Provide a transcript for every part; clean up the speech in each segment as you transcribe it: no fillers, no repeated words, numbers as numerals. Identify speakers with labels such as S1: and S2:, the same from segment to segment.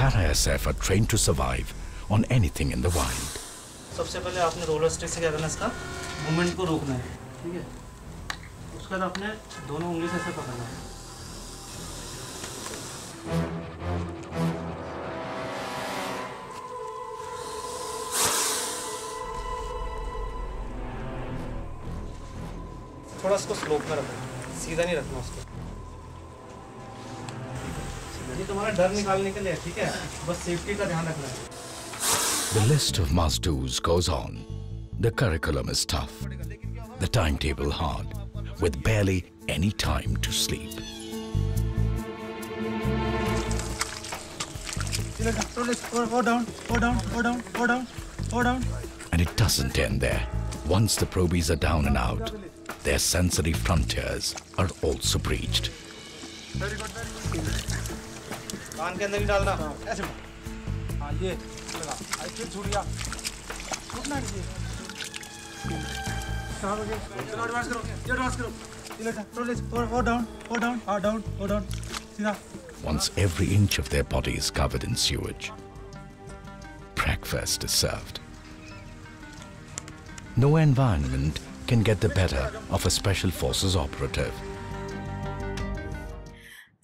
S1: Para-SF are trained to survive on anything in the wild.
S2: सबसे पहले आपने roller stick से क्या करना है, इसका मूवमेंट को रोकना है, ठीक है। उसके बाद आपने दोनों उंगली से ऐसे पकड़ना है। थोड़ा इसको स्लोप में रखना, सीधा नहीं रखना उसको। ये तुम्हारा डर निकालने के लिए, ठीक है, बस सेफ्टी का ध्यान रखना है।
S1: The list of must-dos goes on. The curriculum is tough, the timetable hard, with barely any time to sleep.
S2: Go down, go down, go down, go down, go down.
S1: And it doesn't end there. Once the probies are down and out, their sensory frontiers are also breached.
S2: कान के अंदर ही डालना, ऐसे। हाँ, ये लगा, ऐसे छूट गया, छूटना नहीं चाहिए। कहाँ हो गया? चलो एडवांस करो, ये एडवांस करो। ये लेटा, go down, go down, down, go down, सीधा।
S1: Once every inch of their body is covered in sewage, breakfast is served. No environment can get the better of a Special Forces operative.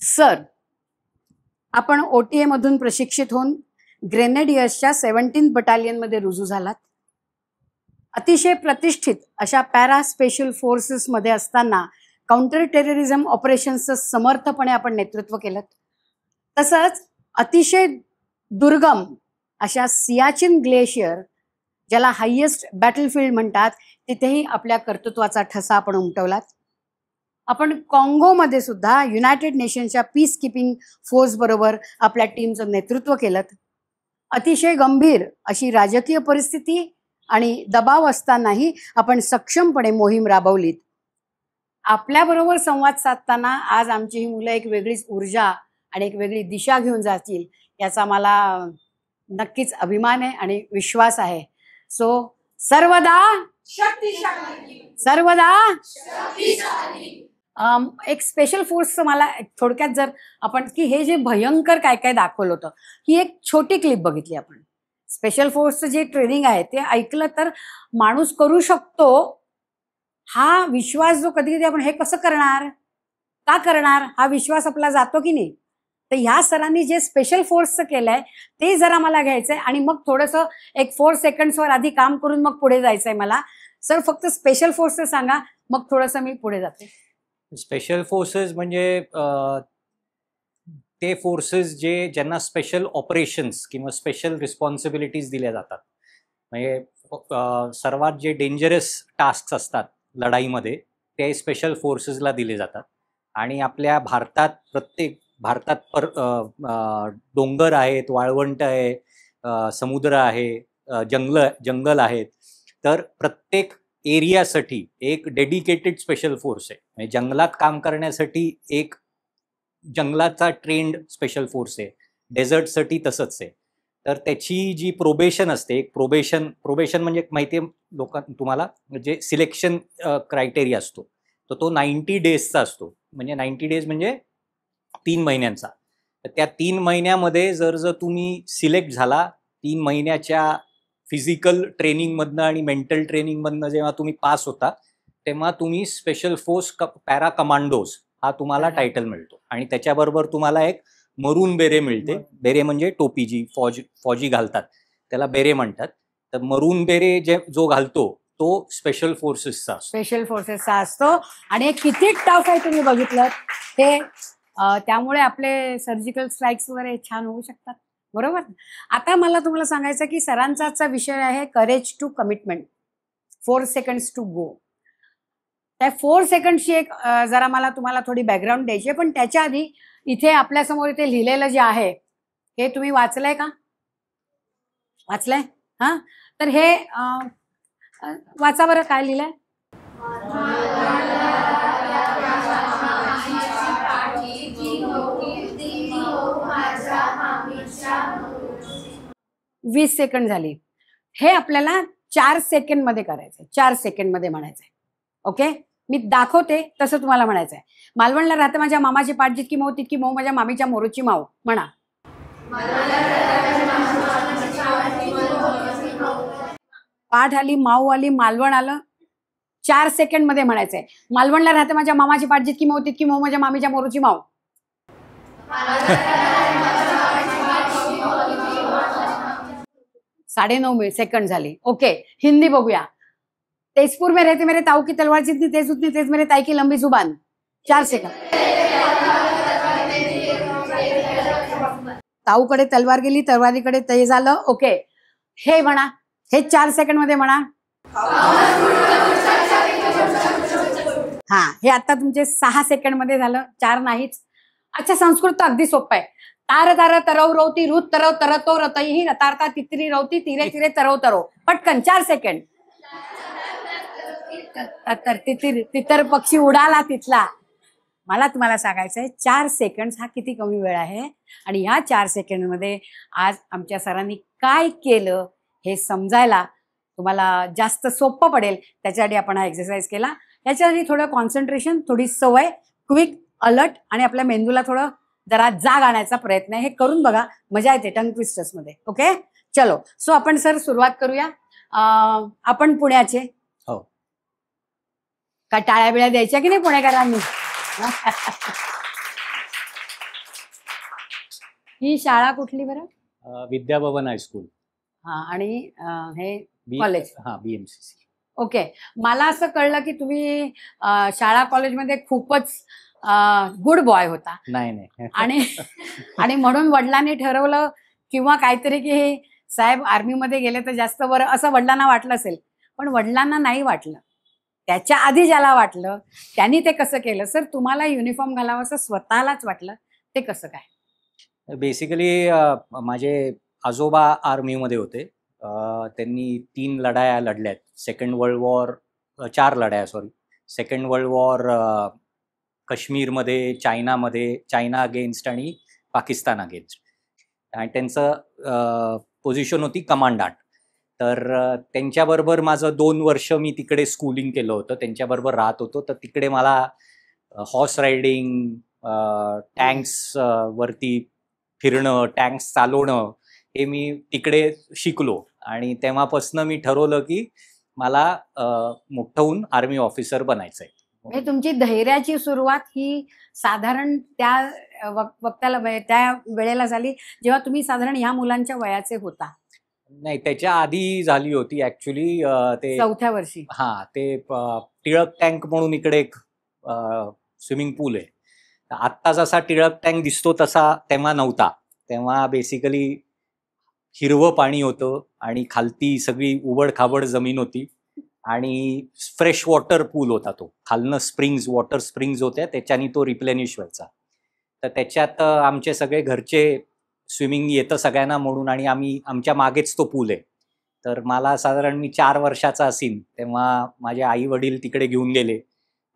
S3: Sir, आपण OTA मधून प्रशिक्षित होऊन ग्रेनेडियर्सच्या 17th बटालियनमध्ये रुजू झालात. अतिशय प्रतिष्ठित अशा पॅरा स्पेशल फोर्सेसमध्ये असताना काउंटर टेररिझम ऑपरेशन्सचं समर्थपणे आपण नेतृत्व केलं. तसंच अतिशय दुर्गम अशा सियाचिन ग्लेशियर, ज्याला हायेस्ट बॅटलफील्ड म्हणतात, तिथेही आपल्या कर्तृत्वाचा ठसा आपण उमटवलात. आपण काँगोमध्ये सुद्धा युनायटेड नेशन्सच्या पीस कीपिंग फोर्स बरोबर आपल्या टीमचं नेतृत्व केलं. अतिशय गंभीर अशी राजकीय परिस्थिती आणि दबाव असतानाही आपण सक्षमपणे मोहीम राबवलीत. आपल्याबरोबर संवाद साधताना आज आमची ही मुलं एक वेगळीच ऊर्जा आणि एक वेगळी दिशा घेऊन जातील याचा मला नक्कीच अभिमान आहे आणि विश्वास आहे. सो सर्वदा शक्तिशाली, सर्वदा शक्तिशाली. एक स्पेशल फोर्सचं मला थोडक्यात जर आपण की हे जे भयंकर काय काय दाखवलं होतं, ही एक छोटी क्लिप बघितली आपण. स्पेशल फोर्सचं जे ट्रेनिंग आहे ते ऐकलं तर माणूस करू शकतो हा विश्वास जो कधी कधी आपण हे कसं करणार, का करणार, हा विश्वास आपला जातो की नाही. तर ह्या सरांनी जे स्पेशल फोर्सचं केलंय ते जरा मला घ्यायचंय आणि मग थोडंसं एक 4 सेकंड्सवर आधी काम करून मग पुढे जायचंय मला. सर फक्त स्पेशल फोर्सचं सांगा, मग थोडंसं मी पुढे जाते.
S4: स्पेशल फोर्सेस म्हणजे ते फोर्सेस ज्यांना स्पेशल ऑपरेशन्स किंवा स्पेशल रिस्पॉन्सिबिलिटीज दिल्या जातात. म्हणजे सर्वात जे डेंजरस टास्क असतात लढाईमध्ये ते स्पेशल फोर्सेसला दिले जातात. आणि आपल्या भारतात डोंगर आहेत, वाळवंट आहे, समुद्र आहे, जंगल आहेत. तर प्रत्येक एरियासाठी एक डेडिकेटेड स्पेशल फोर्स आहे. म्हणजे जंगलात काम करण्यासाठी एक जंगलाचा ट्रेंड स्पेशल फोर्स आहे. डेझर्टसाठी तसंच आहे. तर त्याची जी प्रोबेशन असते, एक प्रोबेशन म्हणजे माहिती आहे तुम्हाला, जे सिलेक्शन क्रायटेरिया असतो तो 90 डेजचा असतो. म्हणजे 90 डेज म्हणजे 3 महिन्यांचा. तर त्या 3 महिन्यामध्ये जर तुम्ही सिलेक्ट झाला, 3 महिन्याच्या फिजिकल ट्रेनिंगमधनं आणि मेंटल ट्रेनिंगमधनं जेव्हा तुम्ही पास होता, तेव्हा तुम्ही स्पेशल फोर्स पॅरा कमांडोज हा तुम्हाला टायटल मिळतो. आणि त्याच्याबरोबर तुम्हाला एक मरून बेरे मिळते. बेरे म्हणजे टोपी जी फौजी घालतात त्याला बेरे म्हणतात. तर मरून बेरे जो घालतो तो स्पेशल फोर्सेसचा असतो. आणि हे किती टफ आहे तुम्ही बघितलं हे. त्यामुळे आपले सर्जिकल स्ट्राईक्स वगैरे छान होऊ शकतात, बरोबर. आता मला तुम्हाला सांगायचं की सरांचा आजचा विषय आहे courage to commitment, 4 seconds to go. त्या 4 सेकंड्सची एक जरा मला तुम्हाला थोडी बॅकग्राऊंड द्यायची आहे. पण त्याच्या आधी इथे आपल्यासमोर इथे लिहिलेलं जे आहे हे तुम्ही वाचलंय का? वाचलंय? हां, तर हे वाचा बरं, काय लिहिलंय. वीस सेकंड झाली. हे आपल्याला 4 सेकंडमध्ये करायचंय, 4 सेकंडमध्ये म्हणायचंय. ओके, मी दाखवते तसं तुम्हाला म्हणायचंय. मालवणला राहते माझ्या मामाची पाठ जितकी मऊ तितकी मऊ माझ्या मामीच्या मोरूची माऊ म्हणा.
S3: पाठ आली, माऊ आली, मालवण आलं. 4 सेकंड मध्ये म्हणायचंय. मालवणला राहते माझ्या मामाची पाठ, जितकी माऊ तितकी माऊ, माझ्या मामीच्या मोरूची माऊ. 9.5 सेकंड झाली. ओके, हिंदी बघूया. तेजपुर में रहते मेरे ताऊ की तलवार, जितनी तेज उतनी तेज मेरे ताई की लंबी जुबान. 4 सेकंड. ताऊकडे तलवार गेली, तलवारीकडे तेज आलं. ओके, हे म्हणा, हे 4 सेकंड मध्ये म्हणा. हा, हे आता तुमचे 6 सेकंड मध्ये झालं, 4 नाहीच. अच्छा, संस्कृत तर अगदी सोपं आहे. तार तार तरव रवती रुत तरव तरतो रतई रतारता तित्री रवती तिरे तिरे तरव तरव. पटकन 4 सेकंड. तितर पक्षी उडाला तिथला. मला तुम्हाला सांगायचंय 4 सेकंड हा किती कमी वेळ आहे, आणि ह्या 4 सेकंड मध्ये आज आमच्या सरांनी काय केलं हे समजायला तुम्हाला जास्त सोपं पडेल. त्याच्यासाठी आपण हा एक्सरसाइज केला. याच्यासाठी थोडं कॉन्सन्ट्रेशन, थोडी सवय, क्विक, अलर्ट, आणि आपल्या मेंदूला थोडं जरा जाग आणायचा प्रयत्न आहे. हे करून बघा, मजा येते टंग ट्विस्टर्स मध्ये. ओके, चलो. सो आपण सर सुरुवात करूया. आपण पुण्याचे
S4: हो.
S3: का टाळ्या बिळ्या द्यायच्या की नाही पुणेकरांनी? ही शाळा कुठली बरं?
S4: विद्याभवन हायस्कूल.
S3: हा, आणि हे कॉलेज?
S4: हा, BMCC.
S3: ओके, मला असं कळलं की तुम्ही शाळा कॉलेजमध्ये खूपच गुड बॉय होता.
S4: नाही.
S3: आणि म्हणून वडिलांनी ठरवलं किंवा काहीतरी की हे साहेब आर्मीमध्ये गेले तर जास्त बरं, असं वडिलांना वाटलं असेल. पण वडिलांना नाही वाटलं. त्याच्या आधी ज्याला वाटलं त्यांनी ते कसं केलं? सर, तुम्हाला युनिफॉर्म घालावं असं स्वतःलाच वाटलं, ते कसं काय?
S4: बेसिकली माझे आजोबा आर्मीमध्ये होते. त्यांनी 3 लढाया लढल्यात. सेकंड वर्ल्ड वॉर, 4 लढाया, सॉरी. सेकंड वर्ल्ड वॉर काश्मीरमध्ये, चायना अगेन्स्ट आणि पाकिस्तान अगेन्स्ट. आणि त्यांचं पोझिशन होती कमांडंट. तर त्यांच्याबरोबर माझं 2 वर्ष मी तिकडे स्कूलिंग केलं होतं, त्यांच्याबरोबर राहत होतो. तर तिकडे मला हॉर्स रायडिंग, टँक्स वरती फिरणं, टँक्स चालवणं हे मी तिकडे शिकलो. आणि तेव्हापासून मी ठरवलं की मला मोठं होऊन आर्मी ऑफिसर बनायचंय.
S3: म्हणजे तुमची धैर्याची सुरुवात ही साधारण त्या वक्ताला, त्या वेळेला झाली जेव्हा तुम्ही साधारण ह्या मुलांच्या वयाचे होता?
S4: नाही, त्याच्या आधी झाली होती ऍक्च्युली. ते
S3: 4थ्या वर्षी.
S4: हा, ते टिळक टँक म्हणून इकडे एक स्विमिंग पूल आहे. आत्ता जसा टिळक टँक दिसतो तसा तेव्हा नव्हता. तेव्हा बेसिकली हिरवं पाणी होतं आणि खालती सगळी उबड खाबड जमीन होती आणि फ्रेश वॉटर पूल होता तो. खालनं वॉटर स्प्रिंग्स होत्या, त्याच्यानी तो रिप्लेनिश व्हायचा. तर त्याच्यात आमचे सगळे घरचे स्विमिंग येतं सगळ्यांना म्हणून, आणि आमच्या मागेच तो पूल आहे. तर मला साधारण मी 4 वर्षाचा असीन तेव्हा माझे आई वडील तिकडे घेऊन गेले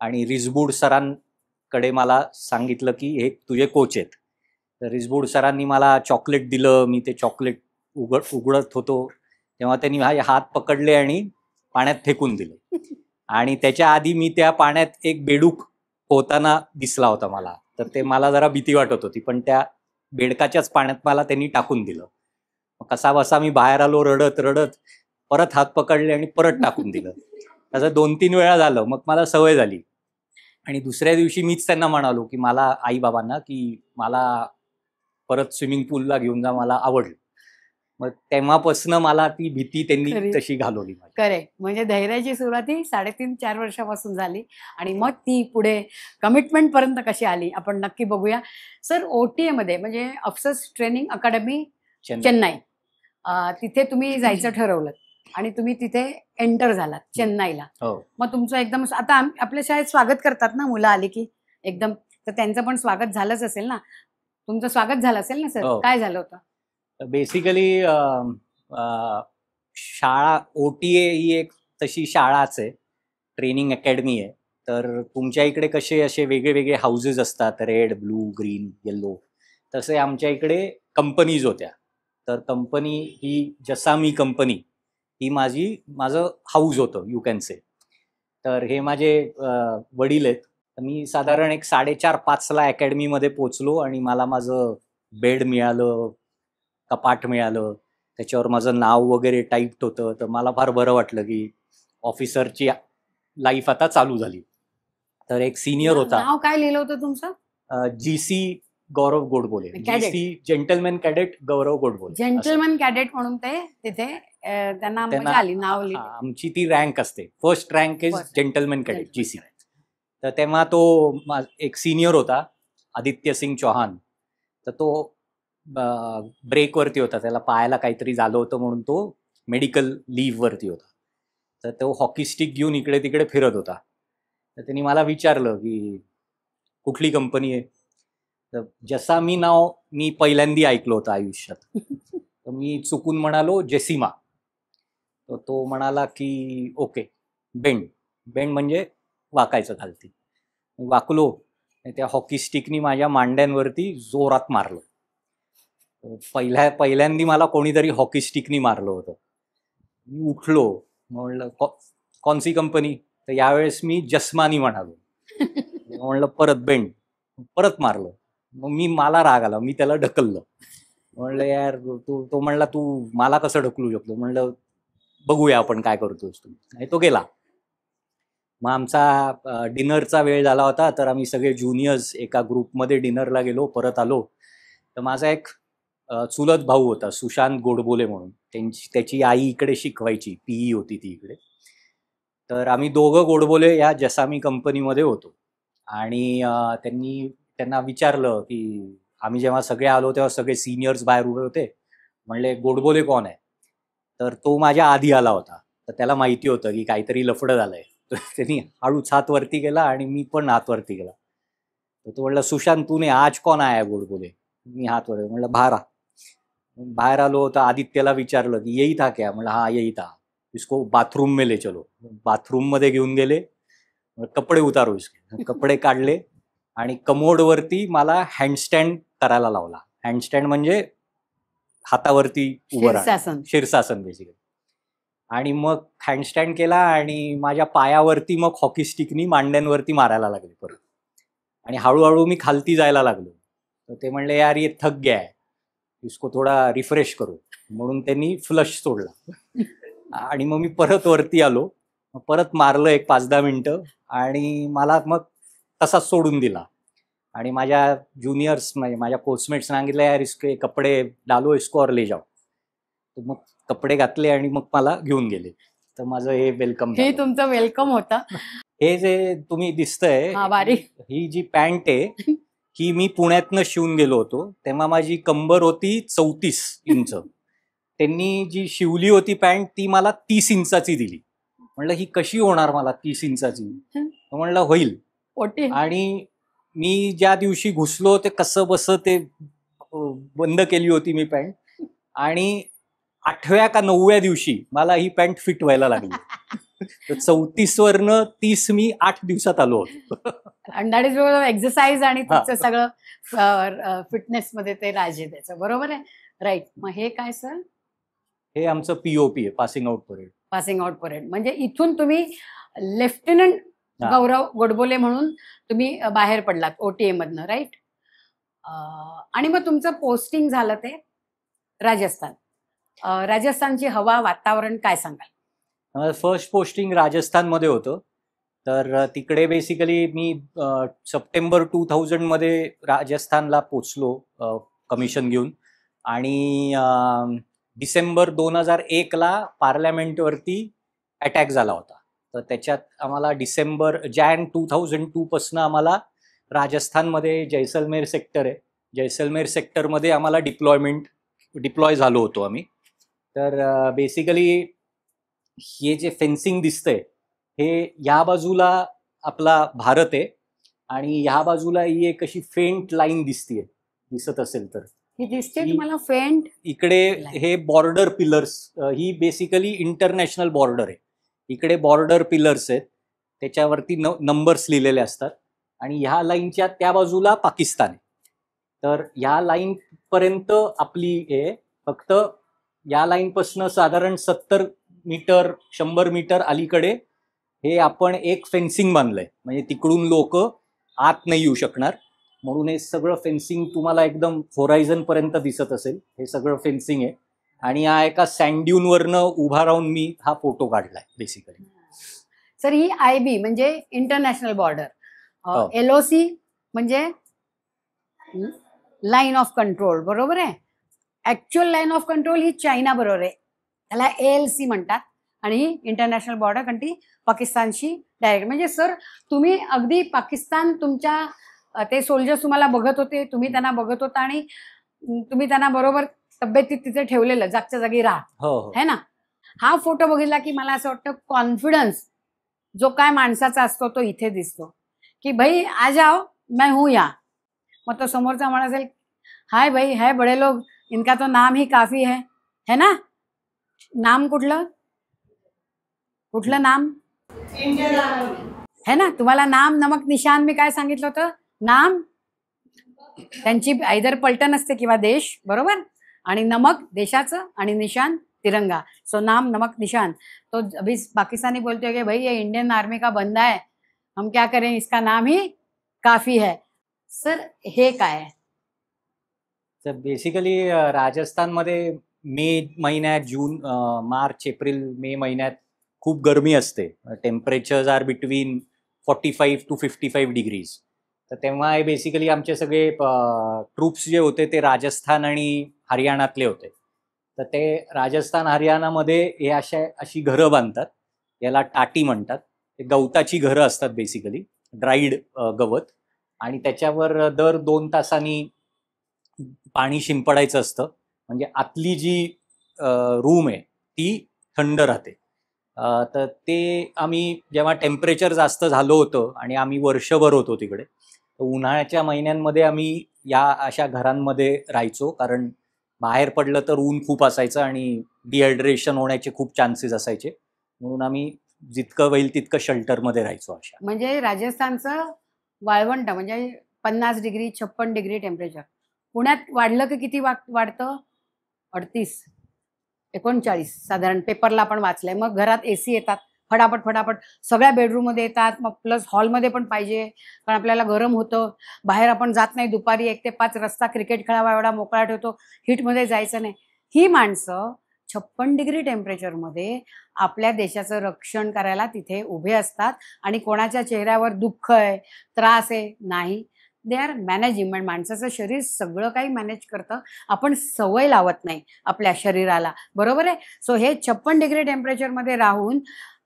S4: आणि रिसबूड सरांकडे मला सांगितलं की हे तुझे कोच आहेत. तर रिसबूड सरांनी मला चॉकलेट दिलं. मी ते चॉकलेट उघडत होतो तेव्हा त्यांनी माझे हात पकडले आणि पाण्यात फेकून दिले. आणि त्याच्या आधी मी त्या पाण्यात एक बेडूक पोहताना दिसला होता मला. तर ते मला जरा भीती वाटत होती, पण त्या बेडकाच्याच पाण्यात मला त्यांनी टाकून दिलं. कसा बसा मी बाहेर आलो रडत रडत, परत हात पकडले आणि परत टाकून दिलं. असं 2-3 वेळा झालं. मग मला सवय झाली. आणि दुसऱ्या दिवशी मीच त्यांना म्हणालो की मला, आई बाबांना, की मला परत स्विमिंग पूलला घेऊन जा, मला आवडलं. मग तेव्हापासून मला ती भीती त्यांनी तशी घालवली.
S3: खरे, म्हणजे धैर्याची सुरुवात ही 3.5-4 वर्षापासून झाली आणि मग ती पुढे कमिटमेंट पर्यंत कशी आली आपण नक्की बघूया. सर, OTA मध्ये म्हणजे ऑफिसर्स ट्रेनिंग अकॅडमी चेन्नई, तिथे तुम्ही जायचं ठरवलं आणि तुम्ही तिथे एंटर झालात चेन्नईला. मग तुमचं एकदम, आता आपल्या शाळेत स्वागत करतात ना मुलं आली की एकदम, तर त्यांचं पण स्वागत झालंच असेल ना? तुमचं स्वागत झालं असेल ना सर? काय झालं होतं?
S4: बेसिकली शाळा OTA ही एक तशी शाळाच आहे, ट्रेनिंग अकॅडमी आहे. तर तुमच्या इकडे कसे असे वेगळे वेगळे हाऊसेस असतात, रेड, ब्लू, ग्रीन, येल्लो, तसे आमच्या इकडे कंपनीज होत्या. तर कंपनी ही, जसा मी कंपनी ही माझं हाऊस होतं, यू कॅन से. तर हे माझे वडील आहेत. मी साधारण एक 4:30-5 ला अकॅडमीमध्ये पोचलो आणि मला माझं बेड मिळालं, कपाट मिळालं, त्याच्यावर माझं नाव वगैरे टाईप्ड होतं. तर मला फार बरं वाटलं की ऑफिसरची लाईफ आता चालू झाली. तर एक सिनियर होता,
S3: नाव काय लिहिलं होतं तुमचं?
S4: GC Gaurav Godbole,
S3: Cadet.
S4: GC gentleman cadet Gaurav Godbole.
S3: Gentleman cadet म्हणून ते तिथे त्यांना मजा आली नाव लिहिलं.
S4: आमची ती रँक असते, first rank is
S3: First.
S4: Gentleman cadet
S3: Gentleman
S4: GC.
S3: cadet.
S4: तर तेव्हा तो एक सिनियर होता, आदित्य सिंग चौहान. तर तो ब्रेकवरती होता, त्याला पायाला काहीतरी झालं होतं म्हणून तो मेडिकल लीव्हवरती होता. तर तो हॉकी स्टिक घेऊन इकडे तिकडे फिरत होता. तर त्यांनी मला विचारलं की कुठली कंपनी आहे. तर जसा मी पहिल्यांदा ऐकलं होतं आयुष्यात. तर मी चुकून म्हणालो जेसिमा. तर तो म्हणाला की ओके, बेंड म्हणजे वाकायचं खालती. वाकलो, त्या हॉकी स्टिकनी माझ्या मांड्यांवरती जोरात मारलं. पहिल्यांदा मला कोणीतरी हॉकी स्टिकनी मारलं होतं. मी उठलो, म्हणलं कोणसी कंपनी. तर यावेळेस मी जस्मानी म्हणालो. म्हणलं परत मारलं. मग मला राग आला, मी त्याला ढकललं. म्हणलं यार तो म्हणला तू मला कसं ढकलू शकतो. म्हणलं बघूया आपण काय करतोस तू. आणि तो गेला. मग आमचा डिनरचा वेळ झाला होता, तर आम्ही सगळे ज्युनियर्स एका ग्रुपमध्ये डिनरला गेलो. परत आलो तर माझा एक चुलत भाऊ होता, सुशांत गोडबोले म्हणून. त्याची आई इकडे शिकवायची, PE होती ती इकडे. तर आम्ही दोघं गोडबोले या जसामी कंपनीमध्ये होतो. आणि त्यांना विचारलं की आम्ही जेव्हा सगळे आलो तेव्हा सगळे सिनियर्स बाहेर उभे होते. म्हणले गोडबोले कोण आहे. तर तो माझ्या आधी आला होता. तर त्याला माहिती होतं की काहीतरी लफडं झालंय. तर त्यांनी हळूच हात वरती केला आणि मी पण हात वरती केला. तर तो म्हणला सुशांत तूने आज कोण आहे गोडबोले. मी हात वर म्हणलं बाहेर आलो. तर आदित्यला विचारलं की यही था क्या. म्हणलं हा यही था, इसको बाथरूम में ले चलो. बाथरूम मध्ये घेऊन गेले. कपडे उतारो इसके. कपडे काढले आणि कमोडवरती मला हँडस्टँड करायला लावला. हँडस्टँड म्हणजे हातावरती उभं राहणं, शीर्षासन बेसिकली. आणि मग हँडस्टँड केला आणि माझ्या पायावरती मग हॉकी स्टिकनी मांड्यांवरती मारायला लागले परत. आणि हळूहळू मी खालती जायला लागलो. तर ते म्हणले यार ये थक गया है, इसको थोडा रिफ्रेश करू. म्हणून त्यांनी फ्लश सोडला. आणि मग मी परत वरती आलो. परत मारलं एक 5-10 मिनिटं आणि मला मग तसाच सोडून दिला. आणि माझ्या ज्युनियर्स म्हणजे माझ्या कोचमेट्स सांगितलं यार इसके कपडे डालो इसको और ले जाओ. तर मग कपडे घातले आणि मग मला घेऊन गेले. तर माझं हे वेलकम.
S3: हे तुमचं वेलकम होतं.
S4: हे जे तुम्ही दिसतंय, ही जी पॅन्ट आहे ही मी पुण्यातनं शिवून गेलो होतो. तेव्हा माझी कंबर होती 34 इंच. त्यांनी जी शिवली होती पॅन्ट ती मला 30 इंचाची दिली. म्हणलं ही कशी होणार मला 30 इंचाची. म्हणलं होईल. आणि मी ज्या दिवशी घुसलो ते कसं बसं ते बंद केली होती मी पॅन्ट. आणि 8व्या का 9व्या दिवशी मला ही पॅन्ट फिट व्हायला लागली. तर 34 वरनं 30 मी 8 दिवसात आलो होतो.
S3: अंडाडीज एक्सरसाइज आणि तुमचं सगळं फिटनेस मध्ये ते राज आहे त्याचं. बरोबर आहे, राईट. मग हे काय सर?
S4: हे आमचं POP आहे, passing out parade.
S3: Passing out parade म्हणजे इथून तुम्ही लेफ्टनंट गौरव गोडबोले म्हणून तुम्ही बाहेर पडलात OTA मधनं, राईट. आणि मग तुमचं पोस्टिंग झालं ते राजस्थान. राजस्थानची हवा, वातावरण काय सांगाल?
S4: फर्स्ट पोस्टिंग राजस्थानमध्ये होतं. तर तिकडे बेसिकली मी सप्टेंबर 2000 मध्ये राजस्थानला पोचलो कमिशन घेऊन. आणि डिसेंबर 2001ला पार्लमेंटवरती अटॅक झाला होता. तर त्याच्यात आम्हाला जान 2002 पासून आम्हाला राजस्थानमध्ये जैसलमेर सेक्टर आहे, जैसलमेर सेक्टरमध्ये आम्हाला डिप्लॉय झालो होतो आम्ही. तर बेसिकली हे जे फेन्सिंग दिसतंय हे ह्या बाजूला आपला भारत आहे आणि ह्या बाजूला ही एक अशी फेंट लाईन दिसत असेल तर
S3: ही दिसते तुम्हाला फेंट.
S4: इकडे हे बॉर्डर पिलर्स, ही बेसिकली इंटरनॅशनल बॉर्डर आहे. इकडे बॉर्डर पिलर्स आहेत, त्याच्यावरती नंबर्स लिहिलेले असतात. आणि ह्या लाईनच्या त्या बाजूला पाकिस्तान आहे. तर ह्या लाईन पर्यंत आपली हे फक्त या लाईनपासून साधारण 70 मीटर 100 मीटर अलीकडे हे आपण एक फेन्सिंग बांधलंय. म्हणजे तिकडून लोक आत नाही येऊ शकणार. म्हणून हे सगळं फेन्सिंग तुम्हाला एकदम होरायझन पर्यंत दिसत असेल, हे सगळं फेन्सिंग आहे. आणि हा एका सँड वरनं उभा राहून मी हा फोटो काढलाय बेसिकली.
S3: सर ही IB म्हणजे इंटरनॅशनल बॉर्डर,
S4: हो.
S3: LOC म्हणजे लाईन ऑफ कंट्रोल, बरोबर आहे. Actual line of control he China बरोबर आहे, त्याला ALC म्हणतात. आणि ही इंटरनॅशनल बॉर्डर कंट्री पाकिस्तानशी डायरेक्ट. म्हणजे सर तुम्ही अगदी पाकिस्तान तुमच्या ते सोल्जर्स तुम्हाला बघत होते, तुम्ही त्यांना बघत होता आणि तुम्ही त्यांना बरोबर तब्येतीत तिथे ठेवलेलं, जागच्या जागी राहा,
S4: हो.
S3: है ना. हा फोटो बघितला की मला असं वाटतं कॉन्फिडन्स जो काय माणसाचा असतो तो इथे दिसतो की भाई आ जाओ मैं हूं या. मग तो समोरचा म्हणत असेल हाय भाई है बड़े लोग, इनका तो नाम ही काफी है ना. नाम कुठलं कुठलं नाम है ना. तुम्हाला नाम नमक निशान मी काय सांगितलं होतं, नाम त्यांची आयदर पलटण असते किंवा देश, बरोबर. आणि नमक देशाचं आणि निशान तिरंगा. सो नाम नमक निशान. तो अभी पाकिस्तानी बोलते हो कि भाई ये इंडियन आर्मी का बंदा है, हम क्या करें, इसका नाम ही काफी है. सर हे काय आहे.
S4: तर बेसिकली राजस्थानमध्ये मे महिन्यात, जून, मार्च, एप्रिल, मे महिन्यात खूप गरमी असते. Temperatures are between 45 to 55 degrees. तर तेव्हा हे बेसिकली आमचे सगळे ट्रूप्स जे होते ते राजस्थान आणि हरियाणातले होते. तर ते राजस्थान हरियाणामध्ये हे अशी घरं बांधतात, याला टाटी म्हणतात. ते गवताची घरं असतात बेसिकली, ड्राईड गवत. आणि त्याच्यावर दर 2 तासांनी पाणी शिंपडायचं असतं, म्हणजे आतली जी रूम आहे ती थंड राहते. तर ते आम्ही जेव्हा टेम्परेचर जास्त झालं होतं आणि आम्ही वर्षभर होतो तिकडे, तर उन्हाळ्याच्या महिन्यांमध्ये आम्ही या अशा घरांमध्ये राहायचो, कारण बाहेर पडलं तर ऊन खूप असायचं आणि डिहायड्रेशन होण्याचे खूप चान्सेस असायचे. म्हणून आम्ही जितकं होईल तितकं शेल्टरमध्ये राहायचो अशा.
S3: म्हणजे राजस्थानचं वाळवंट म्हणजे 50 डिग्री 56 डिग्री टेम्परेचर. पुण्यात वाढलं की किती वाढतं, 38 39 साधारण, पेपरला पण वाचलंय. मग घरात AC येतात फटाफट सगळ्या बेडरूममध्ये येतात, मग प्लस हॉलमध्ये पण पाहिजे, कारण आपल्याला गरम होतं. बाहेर आपण जात नाही, दुपारी 1 ते 5 रस्ता क्रिकेट खेळावा एवढा मोकळा ठेवतो, हीटमध्ये जायचं नाही. ही माणसं 56 डिग्री टेम्परेचरमध्ये आपल्या देशाचं रक्षण करायला तिथे उभे असतात. आणि कोणाच्या चेहऱ्यावर दुःख आहे, त्रास आहे नाही, दे आर मॅनेजिंग. माणसाचं शरीर सगळं काही मॅनेज करतं, आपण सवय लावत नाही आपल्या शरीराला, बरोबर आहे. सो हे 56 डिग्री टेम्परेचरमध्ये राहून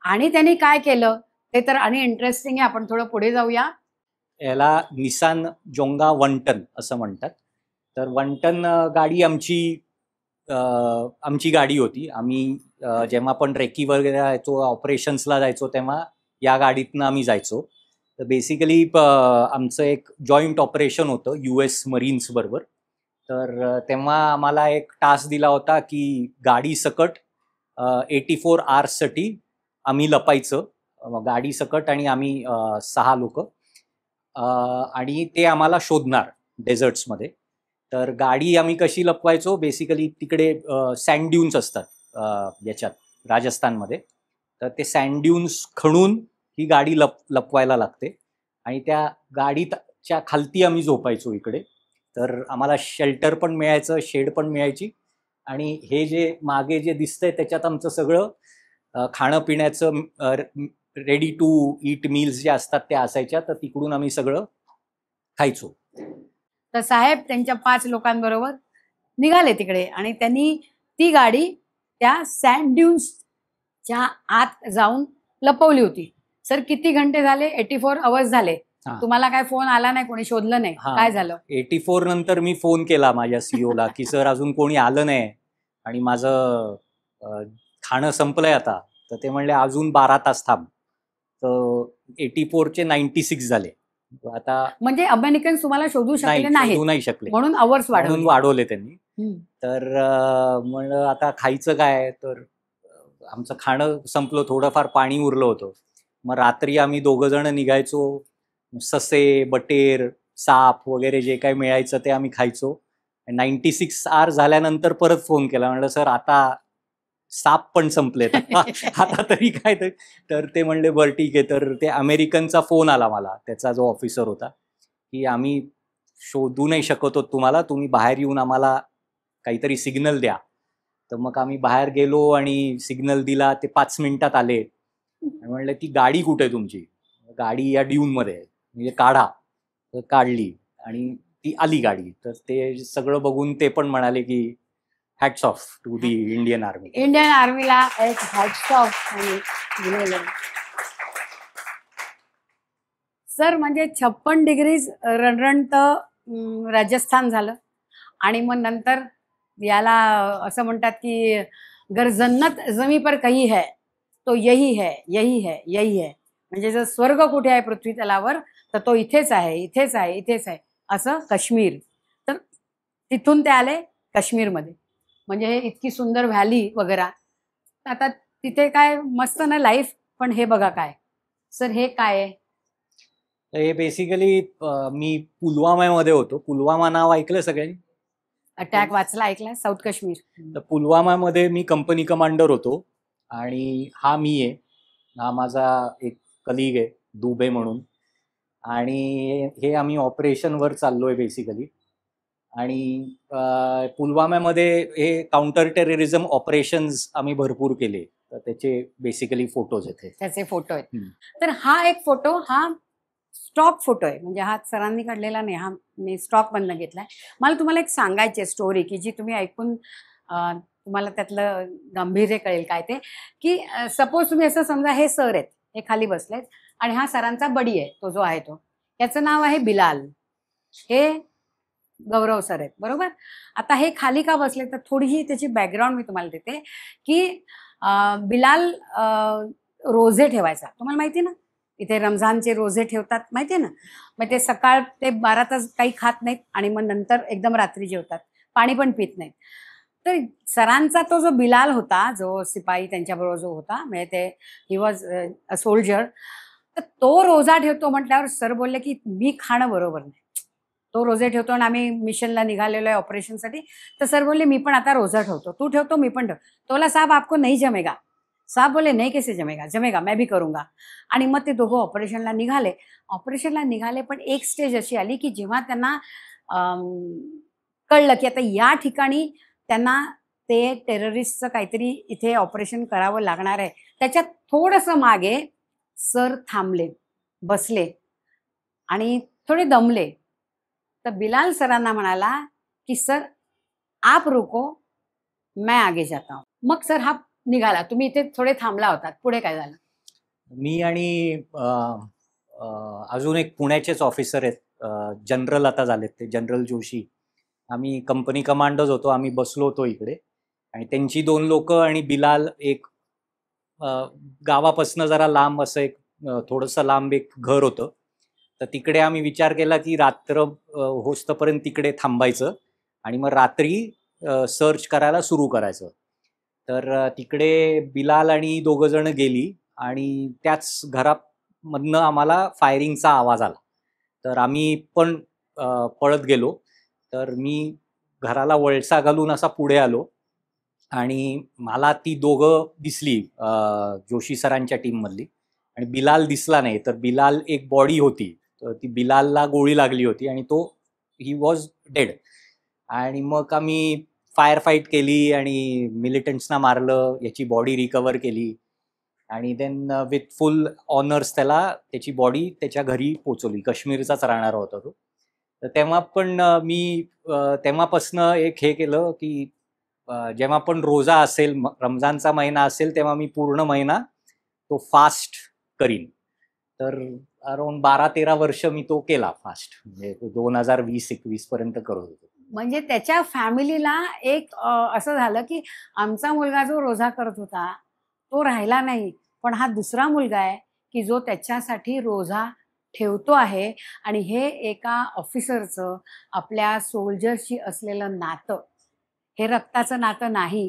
S3: आणि त्यांनी काय केलं ते तर आणि इंटरेस्टिंग आहे. आपण थोडं पुढे जाऊया.
S4: याला निसान जोंगा 1 टन असं म्हणतात. तर 1 टन गाडी आमची गाडी होती. आम्ही जेव्हा पण रेकी वगैरे जायचो, ऑपरेशन्सला जायचो, तेव्हा या गाडीतनं आम्ही जायचो. तर बेसिकली आमचं एक जॉईंट ऑपरेशन होतं US मरीन्स बरोबर. तर तेव्हा आम्हाला एक टास्क दिला होता की गाडी सकट 84 आवर्ससाठी आम्ही लपायचं, गाडी सकट, आणि आम्ही 6 लोक, आणि ते आम्हाला शोधणार डेझर्ट्समध्ये. तर गाडी आम्ही कशी लपवायचो, बेसिकली तिकडे सँड ड्यून्स असतात याच्यात राजस्थानमध्ये. तर ते सँड ड्यून्स खणून ही गाडी लपवायला लागते, आणि त्या गाडीच्या खालती आम्ही झोपायचो इकडे. तर आम्हाला शेल्टर पण मिळायचं, शेड पण मिळायची. आणि हे जे मागे जे दिसतंय त्याच्यात आमचं सगळं खाणं पिण्याचं रेडी टू ईट मील्स जे असतात त्या असायच्या. तर तिकडून आम्ही सगळं खायचो.
S3: तर साहेब त्यांच्या 5 लोकांबरोबर निघाले तिकडे आणि त्यांनी ती गाडी त्या सँड ड्यून्सच्या आत जाऊन लपवली होती. सर किती घंटे झाले, 84 आवर्स झाले. तुम्हाला काय फोन आला नाही, कोणी शोधलं नाही, काय झालं?
S4: 84 नंतर मी फोन केला माझ्या सीओला की सर अजून कोणी आलं नाही आणि माझं खाणं संपलंय आता. तर ते म्हणले अजून 12 तास थांब. तर 84चे 96 झाले. आता
S3: म्हणजे अमेरिकन तुम्हाला शोधू शकले
S4: नाही शकले,
S3: म्हणून आवर्स
S4: वाढवले त्यांनी. तर म्हणलं आता खायचं काय, तर आमचं खाणं संपलं, थोडंफार पाणी उरलं होतं. मग रात्री आम्ही 2 जण निघायचो, ससे, बटेर, साप वगैरे जे काही मिळायचं ते आम्ही खायचो. 96 आवर झाल्यानंतर परत फोन केला, म्हणलं सर आता साप पण संपलेत आता तरी काय. तर ते म्हणले बरं ठीक आहे. तर ते अमेरिकनचा फोन आला मला, त्याचा जो ऑफिसर होता, की आम्ही शोधू नाही शकत होत तुम्हाला, तुम्ही बाहेर येऊन आम्हाला काहीतरी सिग्नल द्या. तर मग आम्ही बाहेर गेलो आणि सिग्नल दिला. ते 5 मिनिटात आले. म्हणलं ती गाडी कुठे आहे तुमची? गाडी या ड्यूनमध्ये आहे, म्हणजे काढा. तर काढली आणि ती आली गाडी. तर ते सगळं बघून ते पण म्हणाले की hats off to the Indian army.
S3: Indian आर्मीला एक हॅट्स ऑफ दिलेलं. सर म्हणजे 56 डिग्रीज रणरणत राजस्थान झालं आणि मग नंतर याला असं म्हणतात की अगर जन्नत जमी पर कही है तो यही है, यही है, यही है. म्हणजे जर स्वर्ग कुठे आहे पृथ्वी तलावर तर तो इथेच आहे, इथेच आहे, इथेच आहे, असं काश्मीर. तर तिथून ते आले काश्मीरमध्ये. म्हणजे हे इतकी सुंदर व्हॅली वगैरे. आता तिथे काय मस्त ना लाईफ. पण हे बघा काय सर, हे काय आहे?
S4: हे बेसिकली मी पुलवामामध्ये होतो. पुलवामा नाव ऐकलं सगळ्यांनी?
S3: अटॅक वाचला, ऐकला? साऊथ काश्मीर.
S4: तर पुलवामामध्ये मी कंपनी कमांडर होतो आणि हा मी आहे. हा माझा एक कलिग आहे दुबे म्हणून. आणि हे आम्ही ऑपरेशनवर चाललोय बेसिकली. आणि पुलवामामध्ये हे काउंटर टेररिझम ऑपरेशन्स आम्ही भरपूर केले. तर त्याचे बेसिकली फोटोज आहेत.
S3: त्याचे फोटो आहेत. तर हा एक फोटो, हा स्टॉक फोटो आहे. म्हणजे हा सरांनी काढलेला नाही, हा मी स्टॉक मधनं घेतलाय. मला तुम्हाला एक सांगायची स्टोरी की जी तुम्ही ऐकून तुम्हाला त्यातलं गांभीर्य कळेल काय ते. की सपोज तुम्ही असं समजा, हे सर आहेत, हे खाली बसलेत आणि हा सरांचा बडी आहे, तो जो आहे तो, याचं नाव आहे बिलाल. हे गौरव सर आहेत, बरोबर. आता हे खाली का बसले तर थोडीशी त्याची बॅकग्राऊंड मी तुम्हाला देते. की बिलाल रोजे ठेवायचा, तुम्हाला माहिती ना. इथे रमजानचे रोजे ठेवतात, माहिती आहे ना. मग ते सकाळ ते 12 तास काही खात नाहीत आणि मग नंतर एकदम रात्री जेवतात, पाणी पण पित नाहीत. तर सरांचा तो जो बिलाल होता, जो सिपाही त्यांच्याबरोबर जो होता, म्हणजे ते ही वॉज अ सोल्जर. तर तो रोजा ठेवतो म्हटल्यावर सर बोलले की मी खाणं बरोबर नाही. तो रोजे ठेवतो आणि आम्ही मिशनला निघालेलो आहे ऑपरेशनसाठी. तर सर बोलले मी पण आता रोजा ठेवतो, तू ठेवतो मी पण ठेवतो. तो बोला साहब आपको नहीं जमेगा. साहब बोले नहीं कैसे जमेगा, जमेगा मैं भी करूंगा. आणि मग ते दोघं ऑपरेशनला निघाले. पण एक स्टेज अशी आली की जेव्हा त्यांना कळलं की आता या ठिकाणी त्यांना ते टेररिस्टचं काहीतरी इथे ऑपरेशन करावं लागणार आहे, त्याच्यात थोडंसं मागे सर थांबले, बसले आणि थोडे दमले. तर बिलाल सरांना म्हणाला की सर आप रुको, मैं आगे जाता हूं. मग सर हा निघाला, तुम्ही इथे थोडे थांबला होतात, पुढे काय झालं?
S4: मी आणि अजून एक पुण्याचेच ऑफिसर आहेत, जनरल आता झालेत ते, जनरल जोशी. आम्ही कंपनी कमांडर्स होतो. आम्ही बसलो होतो इकडे आणि त्यांची 2 लोक आणि बिलाल एक गावापासनं जरा लांब असं एक थोडंसं लांब एक घर होतं. तर तिकडे आम्ही विचार केला की रात्र होस्तपर्यंत तिकडे थांबायचं आणि मग रात्री सर्च करायला सुरू करायचं. तर तिकडे बिलाल आणि 2 जण गेली आणि त्याच घरामधनं आम्हाला फायरिंगचा आवाज आला. तर आम्ही पण पळत गेलो. तर मी घराला वळसा घालून असा पुढे आलो आणि मला ती 2 दिसली जोशी सरांच्या टीममधली आणि बिलाल दिसला नाही. तर बिलाल एक बॉडी होती, तर ती बिलालला गोळी लागली होती आणि तो ही वॉज डेड. आणि मग आम्ही फायर फाईट केली आणि मिलिटंट्सना मारलं, याची बॉडी रिकवर केली आणि देन विथ फुल ऑनर्स त्याची बॉडी त्याच्या घरी पोचवली. काश्मीरचाच राहणारा होता तो. तर तेव्हा पण मी तेव्हापासनं एक हे केलं की जेव्हा पण रोजा असेल, रमजानचा महिना असेल, तेव्हा मी पूर्ण महिना तो फास्ट करीन. तर अराउंड 12-13 वर्ष मी तो केला फास्ट. म्हणजे 2020-21 पर्यंत करत होतो.
S3: म्हणजे त्याच्या फॅमिलीला एक असं झालं की आमचा मुलगा जो रोजा करत होता तो राहिला नाही, पण हा दुसरा मुलगा आहे की जो त्याच्यासाठी रोजा ठेवतो आहे. आणि हे एका ऑफिसरचं आपल्या सोल्जरशी असलेलं नातं, हे रक्ताचं नातं नाही,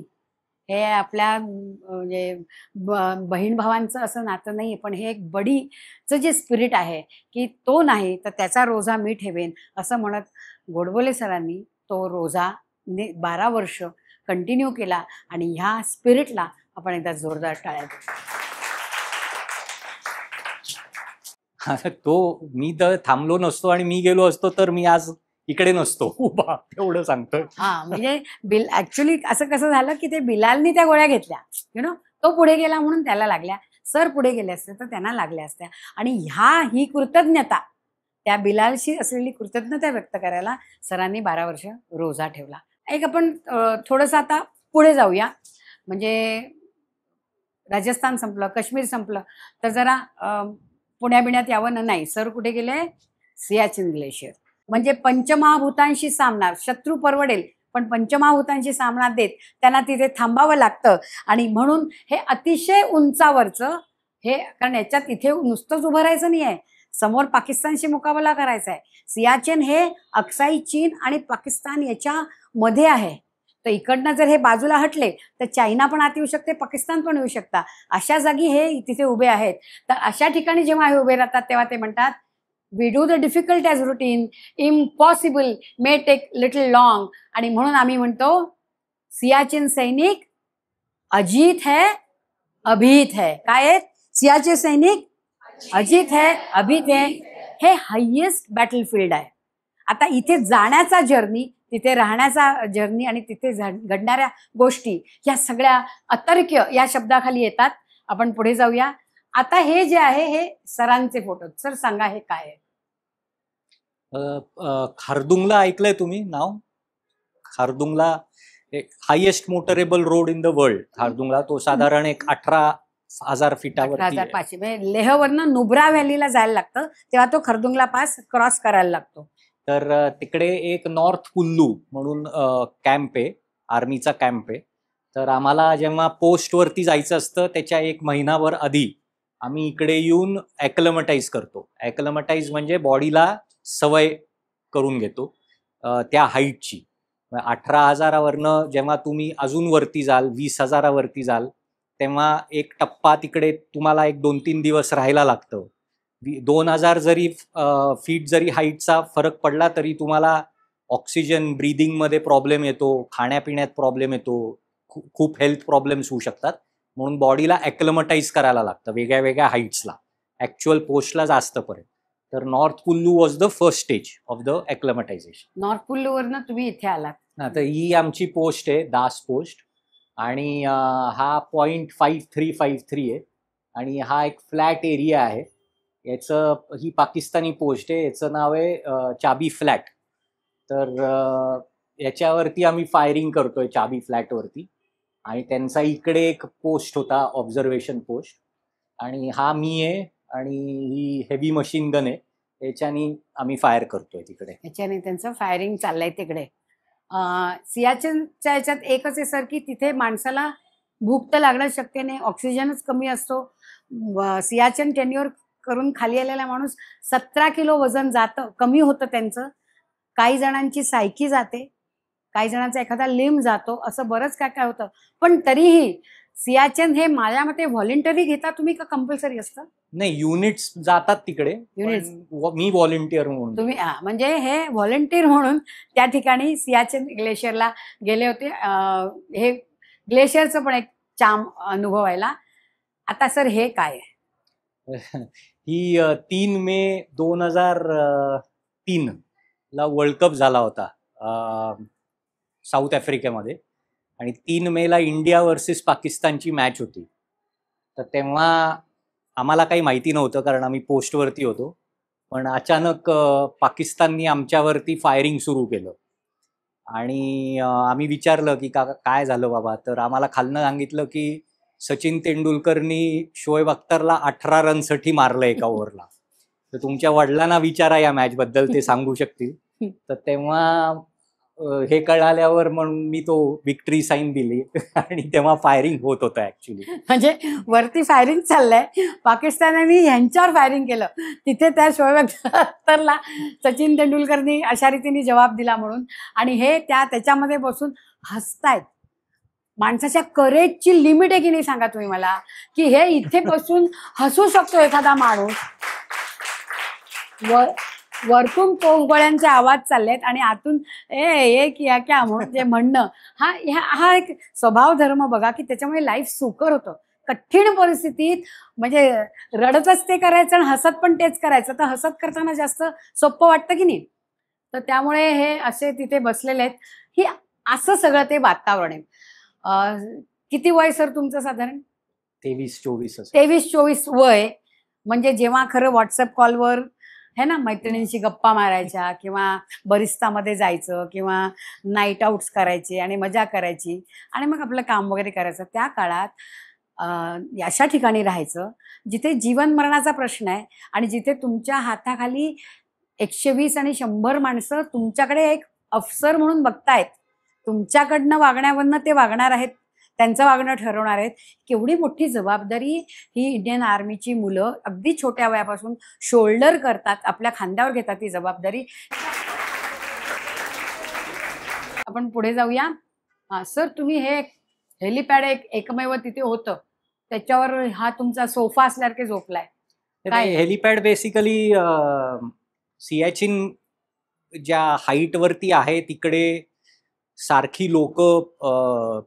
S3: हे आपल्या म्हणजे बहीण भावांचं असं नातं नाही, पण हे एक बडीचं जे स्पिरिट आहे की तो नाही तर त्याचा रोजा मी ठेवेन, असं म्हणत गोडबोले सरांनी तो रोजा 12 वर्ष कंटिन्यू केला. आणि ह्या स्पिरिटला आपण एकदा जोरदार टाळ्या देऊ.
S4: तो मी तर थांबलो नसतो आणि मी गेलो असतो तर मी आज इकडे नसतो उभा, एवढं सांगतोय.
S3: हा म्हणजे ऍक्च्युली असं कसं झालं की ते बिलालनी त्या गोळ्या घेतल्या, तो पुढे गेला म्हणून त्याला लागल्या, सर पुढे गेले असते तर त्यांना लागल्या असत्या. आणि ही कृतज्ञता, त्या बिलालशी असलेली कृतज्ञता व्यक्त करायला सरांनी 12 वर्ष रोजा ठेवला. एक आपण थोडंसं आता पुढे जाऊया. म्हणजे राजस्थान संपलं, काश्मीर संपलं, तर जरा पुण्या बिण्यात यावं नाही. सर कुठे गेले? सियाचीन ग्लेशियर. म्हणजे पंचमहाभूतांशी सामना, शत्रू परवडेल पण पंचमहाभूतांशी सामना देत त्यांना तिथे थांबावं लागतं. आणि म्हणून हे अतिशय उंचावरचं हे, कारण याच्यात इथे नुसतंच उभं राहायचं नाही आहे, समोर पाकिस्तानशी मुकाबला करायचा आहे. सियाचीन हे अक्साई चीन आणि पाकिस्तान याच्या मध्ये आहे. तर इकडनं जर हे बाजूला हटले तर चायना पण आत येऊ शकते, पाकिस्तान पण येऊ शकता. अशा जागी हे तिथे उभे आहेत. तर अशा ठिकाणी जेव्हा हे उभे राहतात तेव्हा ते म्हणतात, we do the difficult as routine, impossible may take little long. आणि म्हणून आम्ही म्हणतो सियाचीन सैनिक अजीत है अभीत है. काय आहेत? सियाचीन सैनिक अजीत है अभीत है. हे हायेस्ट बॅटलफील्ड आहे. आता इथे जाण्याचा जर्नी, तिथे राहण्याचा जर्नी आणि तिथे घडणाऱ्या गोष्टी या सगळ्या अतर्क्य या शब्दाखाली येतात. आपण पुढे जाऊया. आता हे जे आहे हे सरांचे फोटो. सर सांगा हे काय आहे?
S4: खारदुंगला ऐकलंय तुम्ही नाव? Khardungla highest motorable road in the world. Khardungla तो साधारण एक 18,000 फीटावर,
S3: 18,500. म्हणजे लेहवरनं नुब्रा व्हॅलीला जायला लागतं, तेव्हा तो खरदुंगला पास क्रॉस करायला लागतो.
S4: तर तिकडे एक नॉर्थ कुल्लू म्हणून कॅम्प आहे, आर्मीचा कॅम्प आहे. तर आम्हाला जेव्हा पोस्टवरती जायचं असतं त्याच्या 1 महिनाभर आधी आम्ही इकडे येऊन ॲक्लमटाईज करतो. ॲक्लमटाईज म्हणजे बॉडीला सवय करून घेतो त्या हाईटची. 18,000वरनं जेव्हा तुम्ही अजून वरती जाल, 20,000वरती जाल, तेव्हा एक टप्पा तिकडे तुम्हाला 1-2-3 दिवस राहायला लागतं. 2,000 जरी फीट जरी हाईटचा फरक पडला तरी तुम्हाला ऑक्सिजन ब्रीदिंगमध्ये प्रॉब्लेम येतो, खाण्यापिण्यात प्रॉब्लेम येतो, खूप हेल्थ प्रॉब्लेम्स होऊ शकतात. म्हणून बॉडीला ॲक्लमटाईज करायला लागतं वेगळ्या वेगळ्या हाईट्सला. ॲक्च्युअल पोस्टला जास्त पर्यंत. तर north Kullu was the first stage of the acclimatization.
S3: North कुल्लूवरनं तुम्ही इथे आलात.
S4: तर ही आमची पोस्ट आहे, दास पोस्ट. आणि हा .5353 आहे. आणि हा एक फ्लॅट एरिया आहे. ही पाकिस्तानी पोस्ट आहे. याचं नाव आहे चाबी फ्लॅट. तर याच्यावरती आम्ही फायरिंग करतोय चाबी फ्लॅटवरती. आणि त्यांचा इकडे एक पोस्ट होता, ऑब्झर्वेशन पोस्ट. आणि हा मी आहे आणि ही हेवी मशीन गन आहे, याच्यानी आम्ही फायर करतोय तिकडे.
S3: याच्याने त्यांचं फायरिंग चाललंय तिकडे. सियाचीनच्या याच्यात एकच आहे सर की तिथे माणसाला भूक तर लागणं शक्य नाही, ऑक्सिजनच कमी असतो. सियाचीन टेन्युअर करून खाली आलेला माणूस 17 किलो वजन जातं, कमी होतं त्यांचं. काही जणांची सायकी जाते, काही जणांचा एखादा लिंब जातो, असं बरंच काय काय होतं. पण तरीही सियाचीन हे माझ्या मते व्हॉलेंटरी घेता तुम्ही का कंपल्सरी असतं?
S4: नाही, युनिट्स जातात तिकडे. मी व्हॉलेंटियर म्हणून.
S3: तुम्ही म्हणजे हे व्हॉलेंटियर म्हणून त्या ठिकाणी सियाचीन ग्लेशियरला गेले होते. हे ग्लेशियरचं पण एक चाम अनुभवायला. आता सर हे काय आहे?
S4: ही 3 मे 2003 ला वर्ल्ड कप झाला होता साऊथ आफ्रिकेमध्ये. आणि 3 मेला इंडिया वर्सेस पाकिस्तानची मॅच होती. तर तेव्हा आम्हाला काही माहिती नव्हतं कारण आम्ही पोस्टवरती होतो. पण अचानक पाकिस्ताननी आमच्यावरती फायरिंग सुरू केलं. आणि आम्ही विचारलं की काय झालं बाबा. तर आम्हाला खालनं सांगितलं की सचिन तेंडुलकरनी शोएब अख्तरला 18 रनसाठी मारलं एका ओव्हरला. तर तुमच्या वडिलांना विचारा या मॅचबद्दल, ते सांगू शकतील. तर तेव्हा हे कळाल्यावर म्हणून मी तो विक्ट्री साईन दिली आणि तेव्हा फायरिंग होत होतं ऍक्च्युली.
S3: म्हणजे वरती फायरिंग चाललंय, पाकिस्तानाने ह्यांच्यावर फायरिंग केलं. तिथे त्या शोएब अख्तरला सचिन तेंडुलकरनी अशा रीतीने जबाब दिला म्हणून. आणि हे त्याच्यामध्ये बसून हसतायत. माणसाच्या करेजची लिमिट आहे की नाही सांगा तुम्ही मला, की हे इथे बसून हसू शकतो एखादा माणूस. वरतून पोफगोळ्यांचे आवाज चाललेत आणि आतून ए किया क्या म्हणून जे म्हणणं, हा एक स्वभाव धर्म बघा की त्याच्यामुळे लाईफ सुकर होतं. कठीण परिस्थितीत म्हणजे रडतच ते करायचं आणि हसत पण तेच करायचं. तर हसत करताना जास्त सोपं वाटतं की नाही. तर त्यामुळे हे असे तिथे बसलेले आहेत. ही असं सगळं ते वातावरण आहे. किती वय सर तुमचं साधारण?
S4: 23-24 असं.
S3: 23-24 वय. म्हणजे जेव्हा खरं व्हॉट्सअप कॉलवर है ना मैत्रिणींशी गप्पा मारायच्या किंवा बरिस्तामध्ये जायचं किंवा नाईट आउट्स करायचे आणि मजा करायची आणि मग आपलं काम वगैरे करायचं. त्या काळात अशा ठिकाणी राहायचं जिथे जीवन मरणाचा प्रश्न आहे आणि जिथे तुमच्या हाताखाली 120 आणि 100 माणसं तुमच्याकडे एक अफसर म्हणून बघतायत. तुमच्याकडनं वागण्यावरनं ते वागणार आहेत, त्यांचं वागणं ठरवणार आहेत. केवढी मोठी जबाबदारी ही इंडियन आर्मीची मुलं अगदी छोट्या वयापासून शोल्डर करतात, आपल्या खांद्यावर घेतात ती जबाबदारी. आपण पुढे जाऊया. सर तुम्ही हे हेलिपॅड एकमेव तिथे होतं, त्याच्यावर हा तुमचा सोफा असल्यासारखे झोपलाय. काय?
S4: हेलिपॅड बेसिकली सियाचीन ज्या हाईट वरती आहे तिकडे सारखी लोक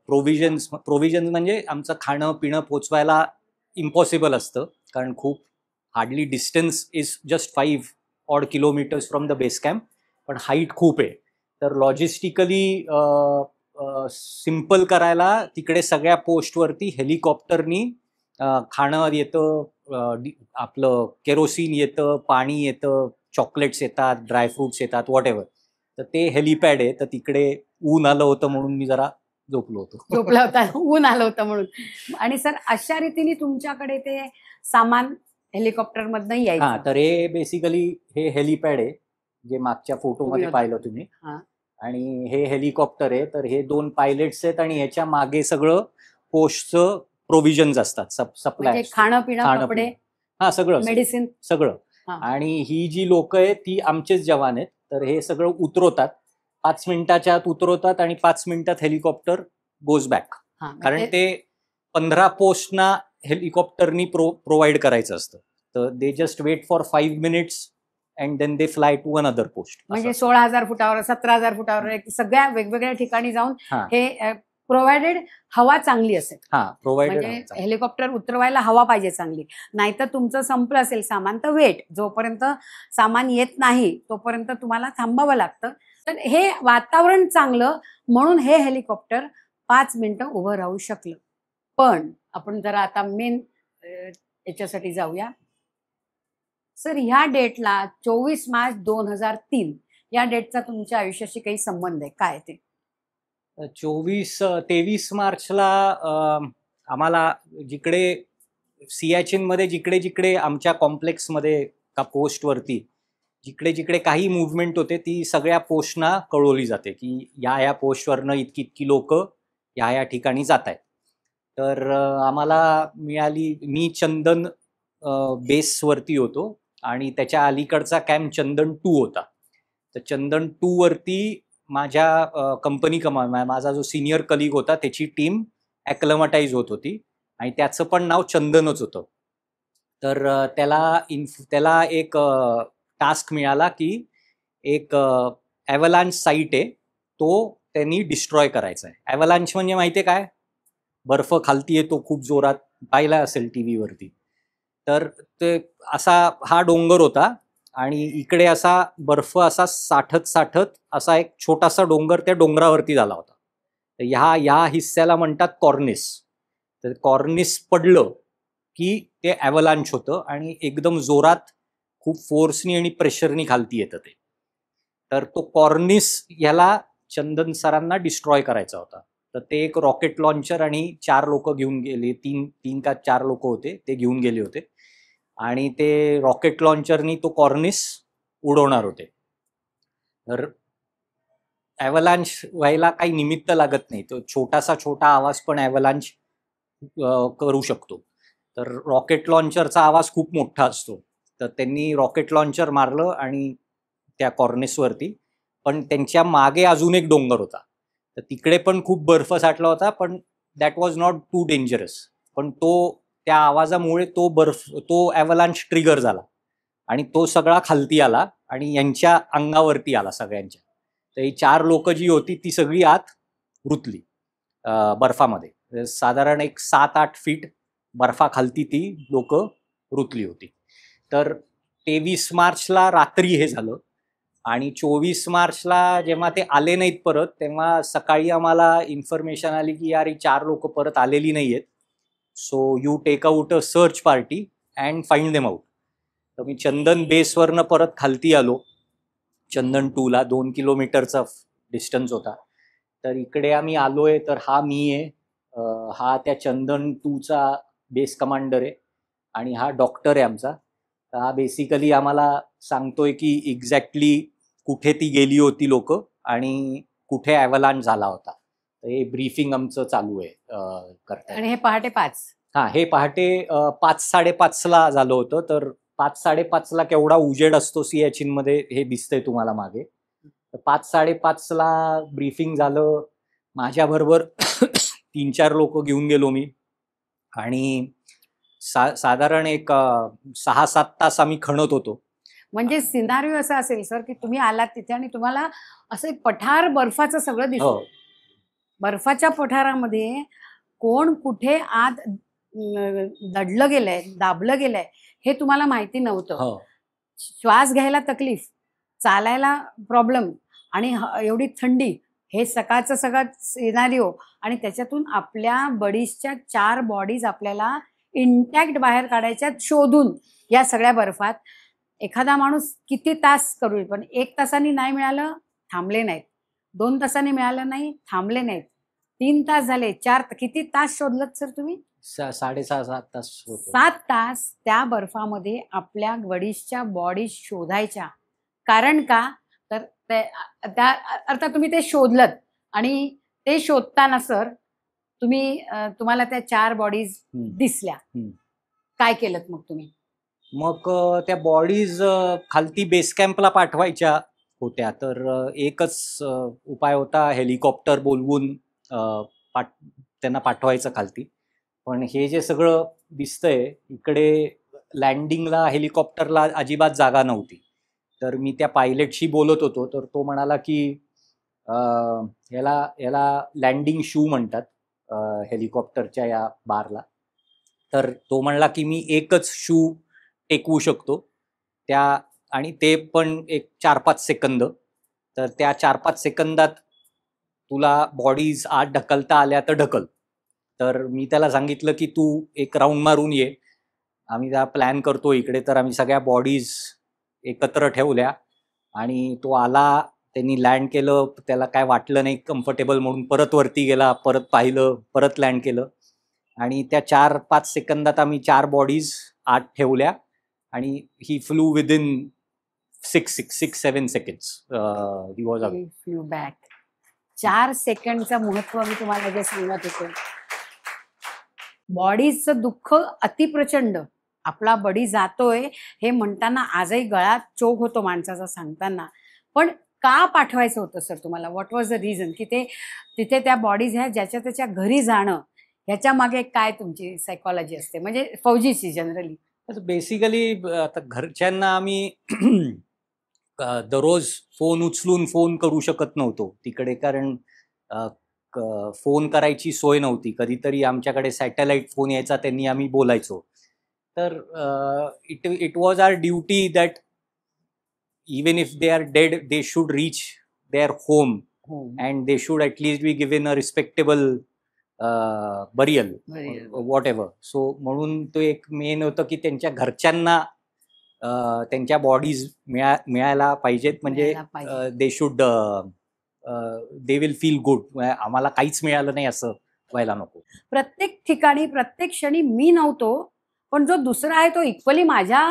S4: प्रोव्हिजन्स म्हणजे आमचं खाणं पिणं पोचवायला इम्पॉसिबल असतं, कारण खूप hardly distance is just 5 odd kilometres from the base camp, पण हाईट खूप आहे. तर लॉजिस्टिकली सिम्पल करायला तिकडे सगळ्या पोस्टवरती हेलिकॉप्टरनी खाणं येतं, आपलं केरोसिन येतं, पाणी येतं, चॉकलेट्स येतात, ड्रायफ्रुट्स येतात, व्हॉट एव्हर. तर ते हेलिपॅड आहे. तर तिकडे ऊन आलं होतं म्हणून मी जरा झोपला
S3: होता, ऊन आलं होतं म्हणून. आणि सर अशा रीतीने तुमच्याकडे ते सामान हेलिकॉप्टर मधनं यायचं?
S4: हा, तर हे बेसिकली हे हेलिपॅड आहे जे मागच्या फोटोमध्ये पाहिलं तुम्ही. आणि हे हेलिकॉप्टर आहे. तर हे 2 पायलट्स आहेत आणि ह्याच्या मागे सगळं पोस्टचं प्रोव्हिजन्स असतात, सप्लाय,
S3: खाणं पिणं, कपडे,
S4: हा सगळं,
S3: मेडिसिन
S4: सगळं. आणि ही जी लोक आहेत ती आमचेच जवान आहेत. तर हे सगळं उतरवतात, 5 मिनिटाच्या आत उतरवतात आणि 5 मिनिटात हेलिकॉप्टर गोज बॅक. कारण ते 15 पोस्टना हेलिकॉप्टरनी प्रोव्हाइड करायचं असतं. तर they just wait for 5 minutes and then they fly to another post.
S3: म्हणजे 16,000 फुटावर, 17,000 फुटावर सगळ्या वेगवेगळ्या ठिकाणी जाऊन हे प्रोव्हाइडेड हवा चांगली असेल. म्हणजे हेलिकॉप्टर उतरवायला हवा पाहिजे चांगली, नाहीतर तुमचं संपलं असेल सामान तर वेट, जोपर्यंत सामान येत नाही तोपर्यंत तुम्हाला थांबावं लागतं. तर हे वातावरण चांगलं म्हणून हे हेलिकॉप्टर 5 मिनिटं उभं राहू शकलं. पण आपण जरा आता मेन याच्यासाठी जाऊया. सर ह्या डेटला 24 मार्च 2003 या डेटचा तुमच्या आयुष्याशी काही संबंध आहे? काय ते?
S4: 23 मार्चला आम्हाला जिकडे सियाचीनमध्ये जिकडे जिकडे आमच्या कॉम्प्लेक्समध्ये का पोस्टवरती जिकडे जिकडे काही मुवमेंट होते ती सगळ्या पोस्टना कळवली जाते की या पोस्टवरनं इतकी इतकी लोक या ठिकाणी जात आहेत. तर आम्हाला मिळाली, मी चंदन बेसवरती होतो आणि त्याच्या अलीकडचा कॅम्प चंदन 2 होता. तर चंदन 2 वरती माझ्या कंपनी माझा जो सिनियर कलिग होता त्याची टीम ॲक्लमटाईज होत होती आणि त्याचं पण नाव चंदनच होतं. तर त्याला एक टास्क मिळाला की एक ॲव्हलांच साईट आहे तो त्यांनी डिस्ट्रॉय करायचा आहे. ॲव्हलांच म्हणजे माहिती आहे काय? बर्फ खालती येतो खूप जोरात, पाहिला असेल TV वरती. तर ते असा हा डोंगर होता आणि इकडे असा बर्फ असा साठत साठत असा एक छोटासा डोंगर त्या डोंगरावरती झाला होता. तर ह्या हिस्स्याला म्हणतात कॉर्निस. तर कॉर्निस पडलं की ते ॲव्हलांच होतं आणि एकदम जोरात खूप फोर्सनी आणि प्रेशरनी खालती येतं ते. तर तो कॉर्निस ह्याला चंदन सरांना डिस्ट्रॉय करायचा होता. तर ते एक रॉकेट लॉन्चर आणि 4 लोक घेऊन गेले, 3 का 4 लोक होते, ते घेऊन गेले होते आणि ते रॉकेट लॉन्चरनी तो कॉर्निस उडवणार होते. तर ॲव्हलांच व्हायला काही निमित्त लागत नाही, तो छोटा आवाज पण ॲव्हलांच करू शकतो. तर रॉकेट लॉन्चरचा आवाज खूप मोठा असतो. तर त्यांनी रॉकेट लॉन्चर मारलं आणि त्या कॉर्निसवरती, पण त्यांच्या मागे अजून एक डोंगर होता. तर तिकडे पण खूप बर्फ साठला होता, पण that was not too dangerous. पण त्या आवाजामुळे तो ॲव्हलांच ट्रिगर झाला आणि तो सगळा खालती आला आणि यांच्या अंगावरती आला सगळ्यांच्या. तर ही 4 लोक जी होती ती सगळी आत रुतली बर्फामध्ये. साधारण एक 7-8 फीट बर्फाखालती ती लोक रुतली होती. तर 23 मार्चला रात्री हे झालं आणि 24 मार्चला जेव्हा ते आले नाहीत परत, तेव्हा सकाळी आम्हाला इन्फॉर्मेशन आली की यार ही 4 लोक परत आलेली नाहीयेत, so you take out a search party and find them out. तर मी चंदन बेसवरनं परत खालती आलो, चंदन 2ला 2 किलोमीटरचा डिस्टन्स होता. तर इकडे आम्ही आलोय, तर हा मी आहे, हा त्या चंदन 2चा बेस कमांडर आहे आणि हा डॉक्टर आहे आमचा. तर हा बेसिकली आम्हाला सांगतोय की एक्झॅक्टली कुठे ती गेली होती लोक आणि कुठे ॲव्हलांच झाला होता. तर हे ब्रीफिंग आमचं चालू आहे करताय.
S3: आणि हे पहाटे 5.
S4: हा, हे पहाटे 5-5:30ला झालं होतं. तर 5-5:30ला केवढा उजेड असतो सियाचीनमध्ये हे दिसतंय तुम्हाला मागे. 5-5:30ला ब्रीफिंग झालं. माझ्याबरोबर 3-4 लोक घेऊन गेलो मी आणि साधारण एक 6-7 तास आम्ही खणत होतो.
S3: म्हणजे सिनारिओ असा असेल सर की तुम्ही आलात तिथे आणि तुम्हाला असं एक पठार बर्फाचं सगळं दिसतं. बर्फाच्या पठारामध्ये कोण कुठे आत दडलं गेलंय, दाबलं गेलंय हे तुम्हाला माहिती नव्हतं. श्वास घ्यायला तकलीफ, चालायला प्रॉब्लेम आणि एवढी थंडी, हे सकाळचं सगळं सिनारिओ आणि त्याच्यातून आपल्या बडीजच्या 4 बॉडीज आपल्याला इंटॅक्ट बाहेर काढायच्या शोधून या सगळ्या बर्फात. एखादा माणूस किती तास करू, पण 1 तासांनी नाही मिळालं, थांबले नाहीत. 2 तासांनी मिळालं नाही, थांबले नाहीत. 3 तास झाले, 4, किती तास शोधलत सर तुम्ही?
S4: 6.5-7 तास.
S3: 7 तास त्या बर्फामध्ये आपल्या वडिशच्या बॉडी शोधायच्या. कारण का तर त्या अर्थात तुम्ही ते शोधलत आणि ते शोधताना सर तुम्हाला त्या 4 बॉडीज दिसल्या. काय केलं मग तुम्ही?
S4: मग त्या बॉडीज खालती बेस कॅम्पला पाठवायच्या होत्या. तर एकच उपाय होता, हेलिकॉप्टर बोलवून त्यांना पाठवायचं खालती. पण हे जे सगळं दिसतंय इकडे, लँडिंगला हेलिकॉप्टरला अजिबात जागा नव्हती. तर मी त्या पायलटशी बोलत होतो, तर तो म्हणाला की याला लँडिंग शू म्हणतात हेलिकॉप्टरच्या या बारला. तर तो म्हणला की मी एकच शू टेकवू शकतो त्या, आणि ते पण एक 4-5 सेकंद. तर त्या 4-5 सेकंदात तुला बॉडीज आत ढकलता आल्या तर ढकल. तर मी त्याला सांगितलं की तू एक राऊंड मारून ये, आम्ही त्या प्लॅन करतो इकडे. तर आम्ही सगळ्या बॉडीज एकत्र ठेवल्या आणि तो आला, त्यांनी लँड केलं. त्याला काय वाटलं नाही कम्फर्टेबल म्हणून परत वरती गेला, परत पाहिलं, परत लँड केलं आणि त्या 4-5 सेकंदात आम्ही 4 बॉडीज आत ठेवल्या आणि he flew within 6-7 seconds he was away.
S3: Flew back. 4 सेकंडचं महत्व मी तुम्हाला जे सांगत होते. बॉडीचं दुःख अतिप्रचंड. आपला बॉडी जातोय हे म्हणताना आजही गळ्यात चोख होतो माणसाचा सांगताना. पण का पाठवायचं होतं सर तुम्हाला? व्हॉट वॉज द रिझन की ते तिथे त्या बॉडीज ह्या ज्याच्या त्याच्या घरी जाणं, ह्याच्या मागे काय तुमची सायकॉलॉजी असते, म्हणजे फौजीची जनरली?
S4: बेसिकली आता घरच्यांना आम्ही दररोज फोन उचलून फोन करू शकत नव्हतो तिकडे, कारण फोन करायची सोय नव्हती. कधीतरी आमच्याकडे सॅटेलाइट फोन यायचा, त्यांनी आम्ही बोलायचो. तर it was our duty that even if they are dead, they should reach their home and they should at least be given a respectable burial, whatever. So म्हणून तो एक मेन होतं की त्यांच्या घरच्यांना त्यांच्या बॉडीज मिळायला पाहिजेत, म्हणजे they should they will feel good. आम्हाला काहीच मिळालं नाही असं व्हायला नको.
S3: प्रत्येक ठिकाणी प्रत्येक क्षणी मी नव्हतो, पण जो दुसरा आहे तो इक्वली माझ्या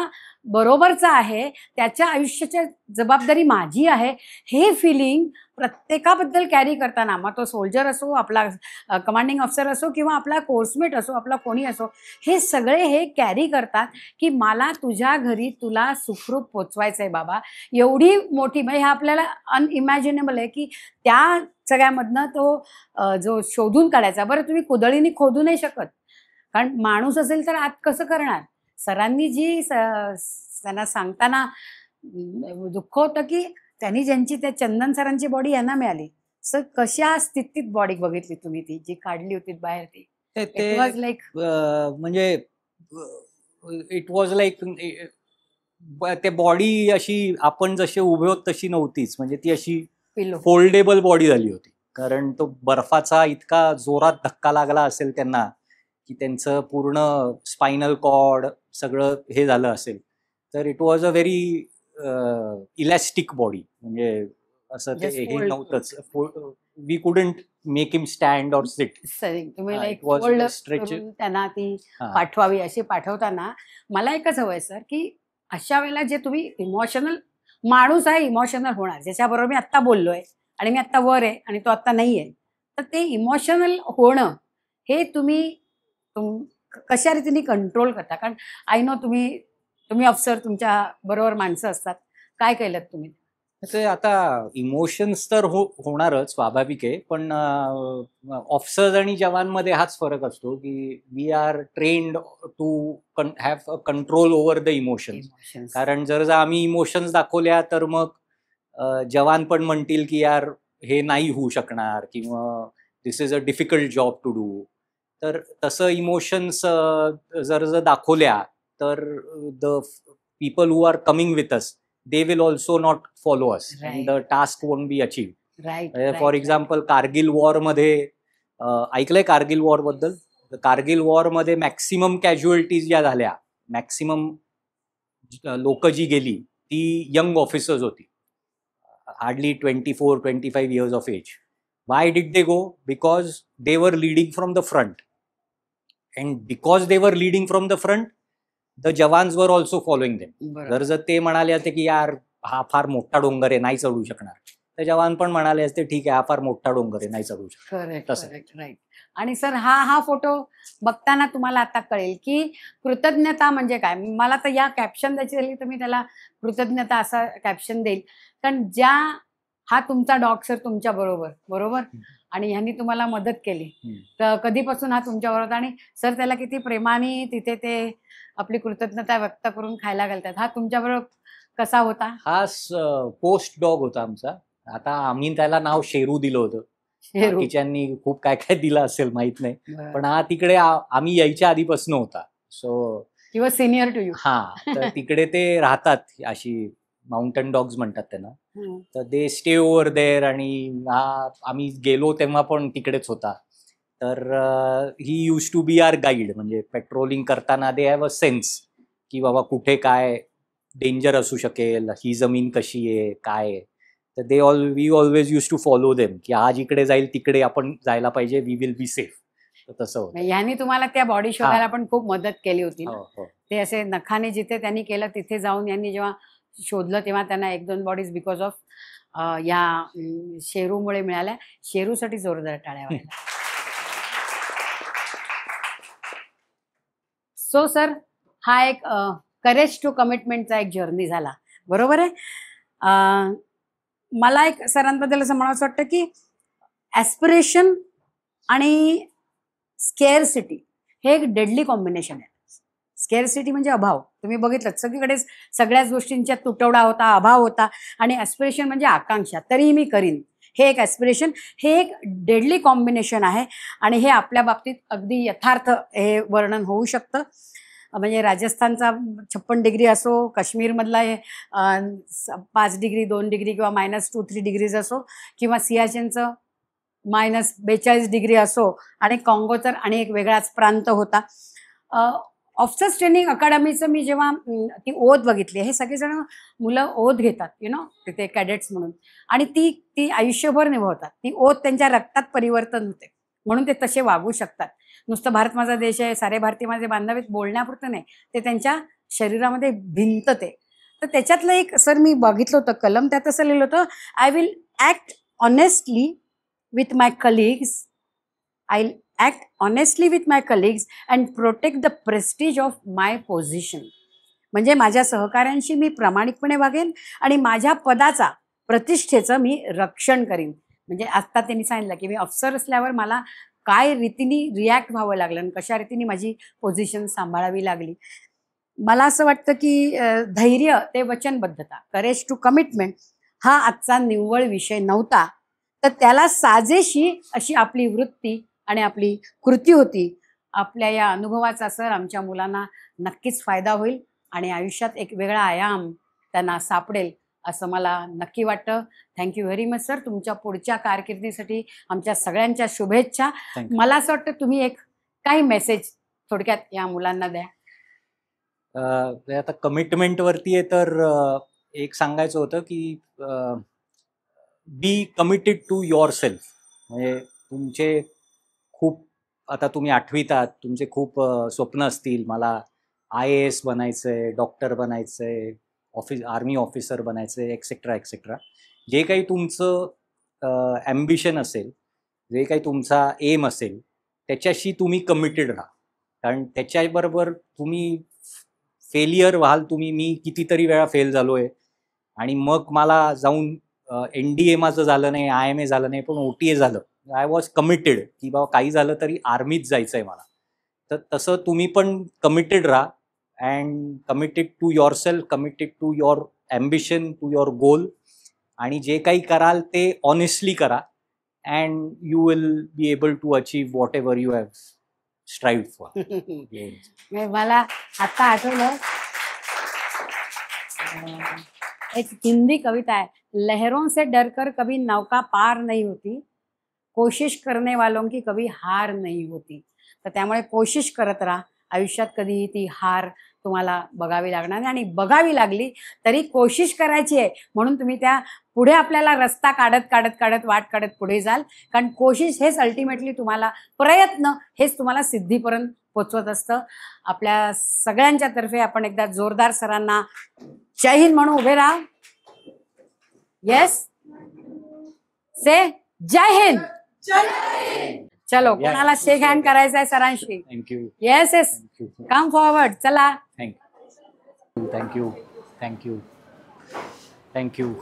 S3: बरोबरचा आहे, त्याच्या आयुष्याची जबाबदारी माझी आहे, हे फिलिंग प्रत्येकाबद्दल कॅरी करताना, मग तो सोल्जर असो, आपला कमांडिंग ऑफिसर असो किंवा आपला कोर्समेट असो, आपला कोणी असो, हे सगळे हे कॅरी करतात की मला तुझ्या घरी तुला सुखरूप पोचवायचं आहे बाबा. एवढी मोठी, म्हणजे हे आपल्याला अनइमॅजिनेबल आहे की त्या सगळ्यामधनं तो जो शोधून काढायचा. बरं, तुम्ही कुदळीने खोदू नाही शकत, कारण माणूस असेल तर आत कसं करणार? सरांनी जी त्यांना सांगताना दुःख होतं की त्यांनी ज्यांची त्या चंदन सरांची बॉडी यांना मिळाली. सर कशा स्थितीत बॉडी बघितली तुम्ही ती जी काढली होती बाहेर? ती इट वॉज लाईक,
S4: म्हणजे इट वॉज लाईक ते बॉडी अशी आपण जसे उभे होत तशी नव्हतीच, म्हणजे ती अशी
S3: पिलो.
S4: फोल्डेबल बॉडी झाली होती. कारण तो बर्फाचा इतका जोरात धक्का लागला असेल त्यांना की त्यांचं पूर्ण स्पायनल कॉर्ड सगळं हे झालं असेल. तर it was a very elastic body, म्हणजे असं ते
S3: Just
S4: हे
S3: fold.
S4: नव्हतंच. We couldn't make him stand or sit.
S3: तुम्ही
S4: हा,
S3: like
S4: it was
S3: fold
S4: stretch.
S3: करून त्यांना ती
S4: हा.
S3: पाठवावी. अशी पाठवताना मला एकच हवंय सर, की अशा वेळेला जे तुम्ही इमोशनल माणूस आहे, इमोशनल होणार, ज्याच्याबरोबर मी आत्ता बोललोय आणि मी आत्ता वर आहे आणि तो आत्ता नाही आहे, तर ते इमोशनल होणं हे तुम्ही कशा रीतीने कंट्रोल करता? कारण आय नो तुम्ही अफसर, तुमच्या बरोबर माणसं असतात, काय केलं तुम्ही?
S4: ते आता इमोशन्स तर होणारच, स्वाभाविक आहे. पण ऑफिसर्स आणि जवानमध्ये हाच फरक असतो की we are trained to have control over the emotions.
S3: Emotions.
S4: कारण जर आम्ही इमोशन्स दाखवल्या तर मग जवान पण म्हणतील की यार हे नाही होऊ शकणार, किंवा this is a difficult job to do. तर तसं इमोशन्स जर दाखवल्या तर the people who are coming with us, they will also not follow us,
S3: Right.
S4: and the task won't be achieved.
S3: Right.
S4: For example Kargil war मध्ये ऐकलंय Kargil war बद्दल? Kargil war मध्ये maximum casualties ज्या झाल्या, मॅक्सिमम लोक जी गेली ती यंग ऑफिसर्स होती, hardly 24-25 years of age. Why did they go? Because they were leading from the front, and because they were leading from the front, the jawans were also following them.
S3: बरोबर.
S4: जर ते म्हणाले असते की यार हा फार मोठा डोंगर आहे, नाही चढू शकणार, तर जवान पण म्हणाले असते ठीक आहे हा फार मोठा डोंगर आहे, नाही चढू शकणार.
S3: करेक्ट,
S4: तसं.
S3: Correct, right. आणि सर हा फोटो बघताना तुम्हाला आता कळेल की कृतज्ञता म्हणजे काय. मला तर या कॅप्शन द्यायची झाली तर मी त्याला कृतज्ञता असा कॅप्शन देईल. कारण हा तुमचा डॉग सर तुमच्या बरोबर आणि ह्यांनी तुम्हाला मदत केली, तर कधीपासून हा तुमच्या बरोबर, आणि सर त्याला किती प्रेमाने तिथे ते आपली कृतज्ञता व्यक्त करून खायला घालतात. हा तुमच्याबरोबर कसा होता?
S4: हा पोस्ट डॉग होता आमचा. आता आम्ही त्याला नाव शेरू दिलं होतं,
S3: शेरू.
S4: बाकीच्यांनी खूप काय काय दिलं असेल माहित नाही,
S3: बरं.
S4: पण हा तिकडे आम्ही यायच्या आधीपासून होता. सो
S3: किंवा सिनियर टू यू.
S4: हा, तर तिकडे ते राहतात, अशी माउंटन डॉग्स म्हणतात त्यांना. तर दे स्टे ओव्हर देअर, आणि आम्ही गेलो तेव्हा पण तिकडेच होता. तर he used to be our guide, म्हणजे पेट्रोलिंग करताना दे हॅव अ सेन्स की बाबा कुठे काय डेंजर असू शकेल, ही जमीन कशी आहे काय आहे. तर we always use to follow them की हा जिकडे जाईल तिकडे आपण जायला पाहिजे, वी विल बी सेफ. तर तसं होतं.
S3: यांनी तुम्हाला त्या बॉडी शोधायला पण खूप मदत केली होती ना?
S4: हो.
S3: ते असे नखाने जिथे त्यांनी केलं तिथे जाऊन यांनी जेव्हा शोधलं तेव्हा त्यांना 1-2 बॉडीज बिकॉज ऑफ या शेरूमुळे मिळाल्या. शेरूसाठी जोरदार टाळ्या वाजल्या. सो सर, हा एक करेज टू कमिटमेंटचा एक जर्नी झाला, बरोबर आहे. मला एक सरांबद्दल असं म्हणावं वाटतं की ॲस्पिरेशन आणि स्केअरसिटी हे एक डेडली कॉम्बिनेशन आहे. स्केअरसिटी म्हणजे अभाव. तुम्ही बघितलं सगळीकडेच सगळ्याच गोष्टींच्या तुटवडा होता, अभाव होता, आणि ॲस्पिरेशन म्हणजे आकांक्षा, तरीही मी करीन, हे एक ॲस्पिरेशन, हे एक डेडली कॉम्बिनेशन आहे. आणि हे आपल्या बाबतीत अगदी यथार्थ हे वर्णन होऊ शकतं. म्हणजे राजस्थानचा 56 डिग्री असो, काश्मीरमधला 5 डिग्री 2 डिग्री किंवा -2-3 डिग्रीज असो, किंवा सियाचेनचं -42 डिग्री असो, आणि काँगो तर आणि एक वेगळाच प्रांत होता. ऑफिसर्स ट्रेनिंग अकादमीचं मी जेव्हा ती ओथ बघितली, हे सगळेजण मुलं ओथ घेतात तिथे कॅडेट्स म्हणून, आणि ती आयुष्यभर निभवतात. ती ओथ त्यांच्या रक्तात परिवर्तन होते, म्हणून ते तसे वागू शकतात. नुसतं भारत माझा देश आहे, सारे भारतीय माझे बांधव आहेत बोलण्यापुरतं नाही, ते त्यांच्या शरीरामध्ये भिनतं. तर त्याच्यातलं एक सर मी बघितलं होतं कलम, त्यात असं लिहिलं होतं, I will act honestly with my colleagues, I'll act honestly with my colleagues and protect the prestige of my position. म्हणजे माझ्या सहकाऱ्यांशी मी प्रामाणिकपणे वागेन आणि माझ्या पदाचा, प्रतिष्ठेचं मी रक्षण करीन. म्हणजे आता त्यांनी सांगितलं की मी अफसर असल्यावर मला काय रीतीने रिॲक्ट व्हावं लागलं आणि कशा रीतीने माझी पोझिशन सांभाळावी लागली. मला असं वाटतं की धैर्य ते वचनबद्धता, करेज टू कमिटमेंट हा आजचा निव्वळ विषय नव्हता, तर त्याला साजेशी अशी आपली वृत्ती आणि आपली कृती होती. आपल्या या अनुभवाचा सर आमच्या मुलांना नक्कीच फायदा होईल आणि आयुष्यात एक वेगळा आयाम त्यांना सापडेल असं मला नक्की वाटतं. Thank you very much sir. तुमच्या पुढच्या कारकिर्दीसाठी आमच्या सगळ्यांच्या शुभेच्छा.
S4: Thank you.
S3: मला असं वाटतं तुम्ही एक काही मेसेज थोडक्यात या मुलांना द्या.
S4: आता कमिटमेंट वरती आहे तर एक सांगायचं होतं की be committed to your self. म्हणजे तुमचे खूप, आता तुम्ही 8वीत आहात, तुमचे खूप स्वप्न असतील. मला IAS बनायचंय, डॉक्टर बनायचंय, आर्मी ऑफिसर बनायचंय, एक्सेट्रा एक्सेट्रा. जे काही तुमचं ॲम्बिशन असेल, जे काही तुमचा एम असेल, त्याच्याशी तुम्ही कमिटेड राहा. कारण त्याच्याबरोबर तुम्ही फेलियर व्हाल. मी कितीतरी वेळा फेल झालो आहे आणि मग मला जाऊन NDA माझं झालं नाही, IMA झालं नाही, पण OTA झालं. आय वॉज कमिटेड की बाबा काही झालं तरी आर्मीत जायचं आहे मला. तर तसं तुम्ही पण कमिटेड राहा. And committed to your self, committed to your ambition, to your goal. आणि जे काही कराल ते ऑनेस्टली करा. And you will be able to achieve whatever you have strived for.
S3: मला आता आठवलं एक हिंदी कविता है, लहरों से डरकर कभी नौका पार नहीं होती, कोशिश करने वालों की कभी हार नहीं होती. तर त्यामुळे कोशिश करत राहा. आयुष्यात कधीही ती हार तुम्हाला बघावी लागणार नाही. आणि बघावी लागली तरी कोशिश करायची आहे म्हणून तुम्ही त्या पुढे आपल्याला रस्ता काढत काढत काढत वाट काढत पुढे जाल. कारण कोशिश हेच अल्टिमेटली तुम्हाला, प्रयत्न हेच तुम्हाला सिद्धीपर्यंत पोचवत असतं. आपल्या सगळ्यांच्या तर्फे आपण एकदा जोरदार सरांना जय हिंद म्हणून उभे राहा. Yes say Jai Hind. चलो, कोणाला शेक हँड करायचा आहे सरांशी?
S4: Thank you.
S3: Yes yes, come forward. चला.
S4: थँक्यू. थँक्यू. थँक्यू. थँक्यू.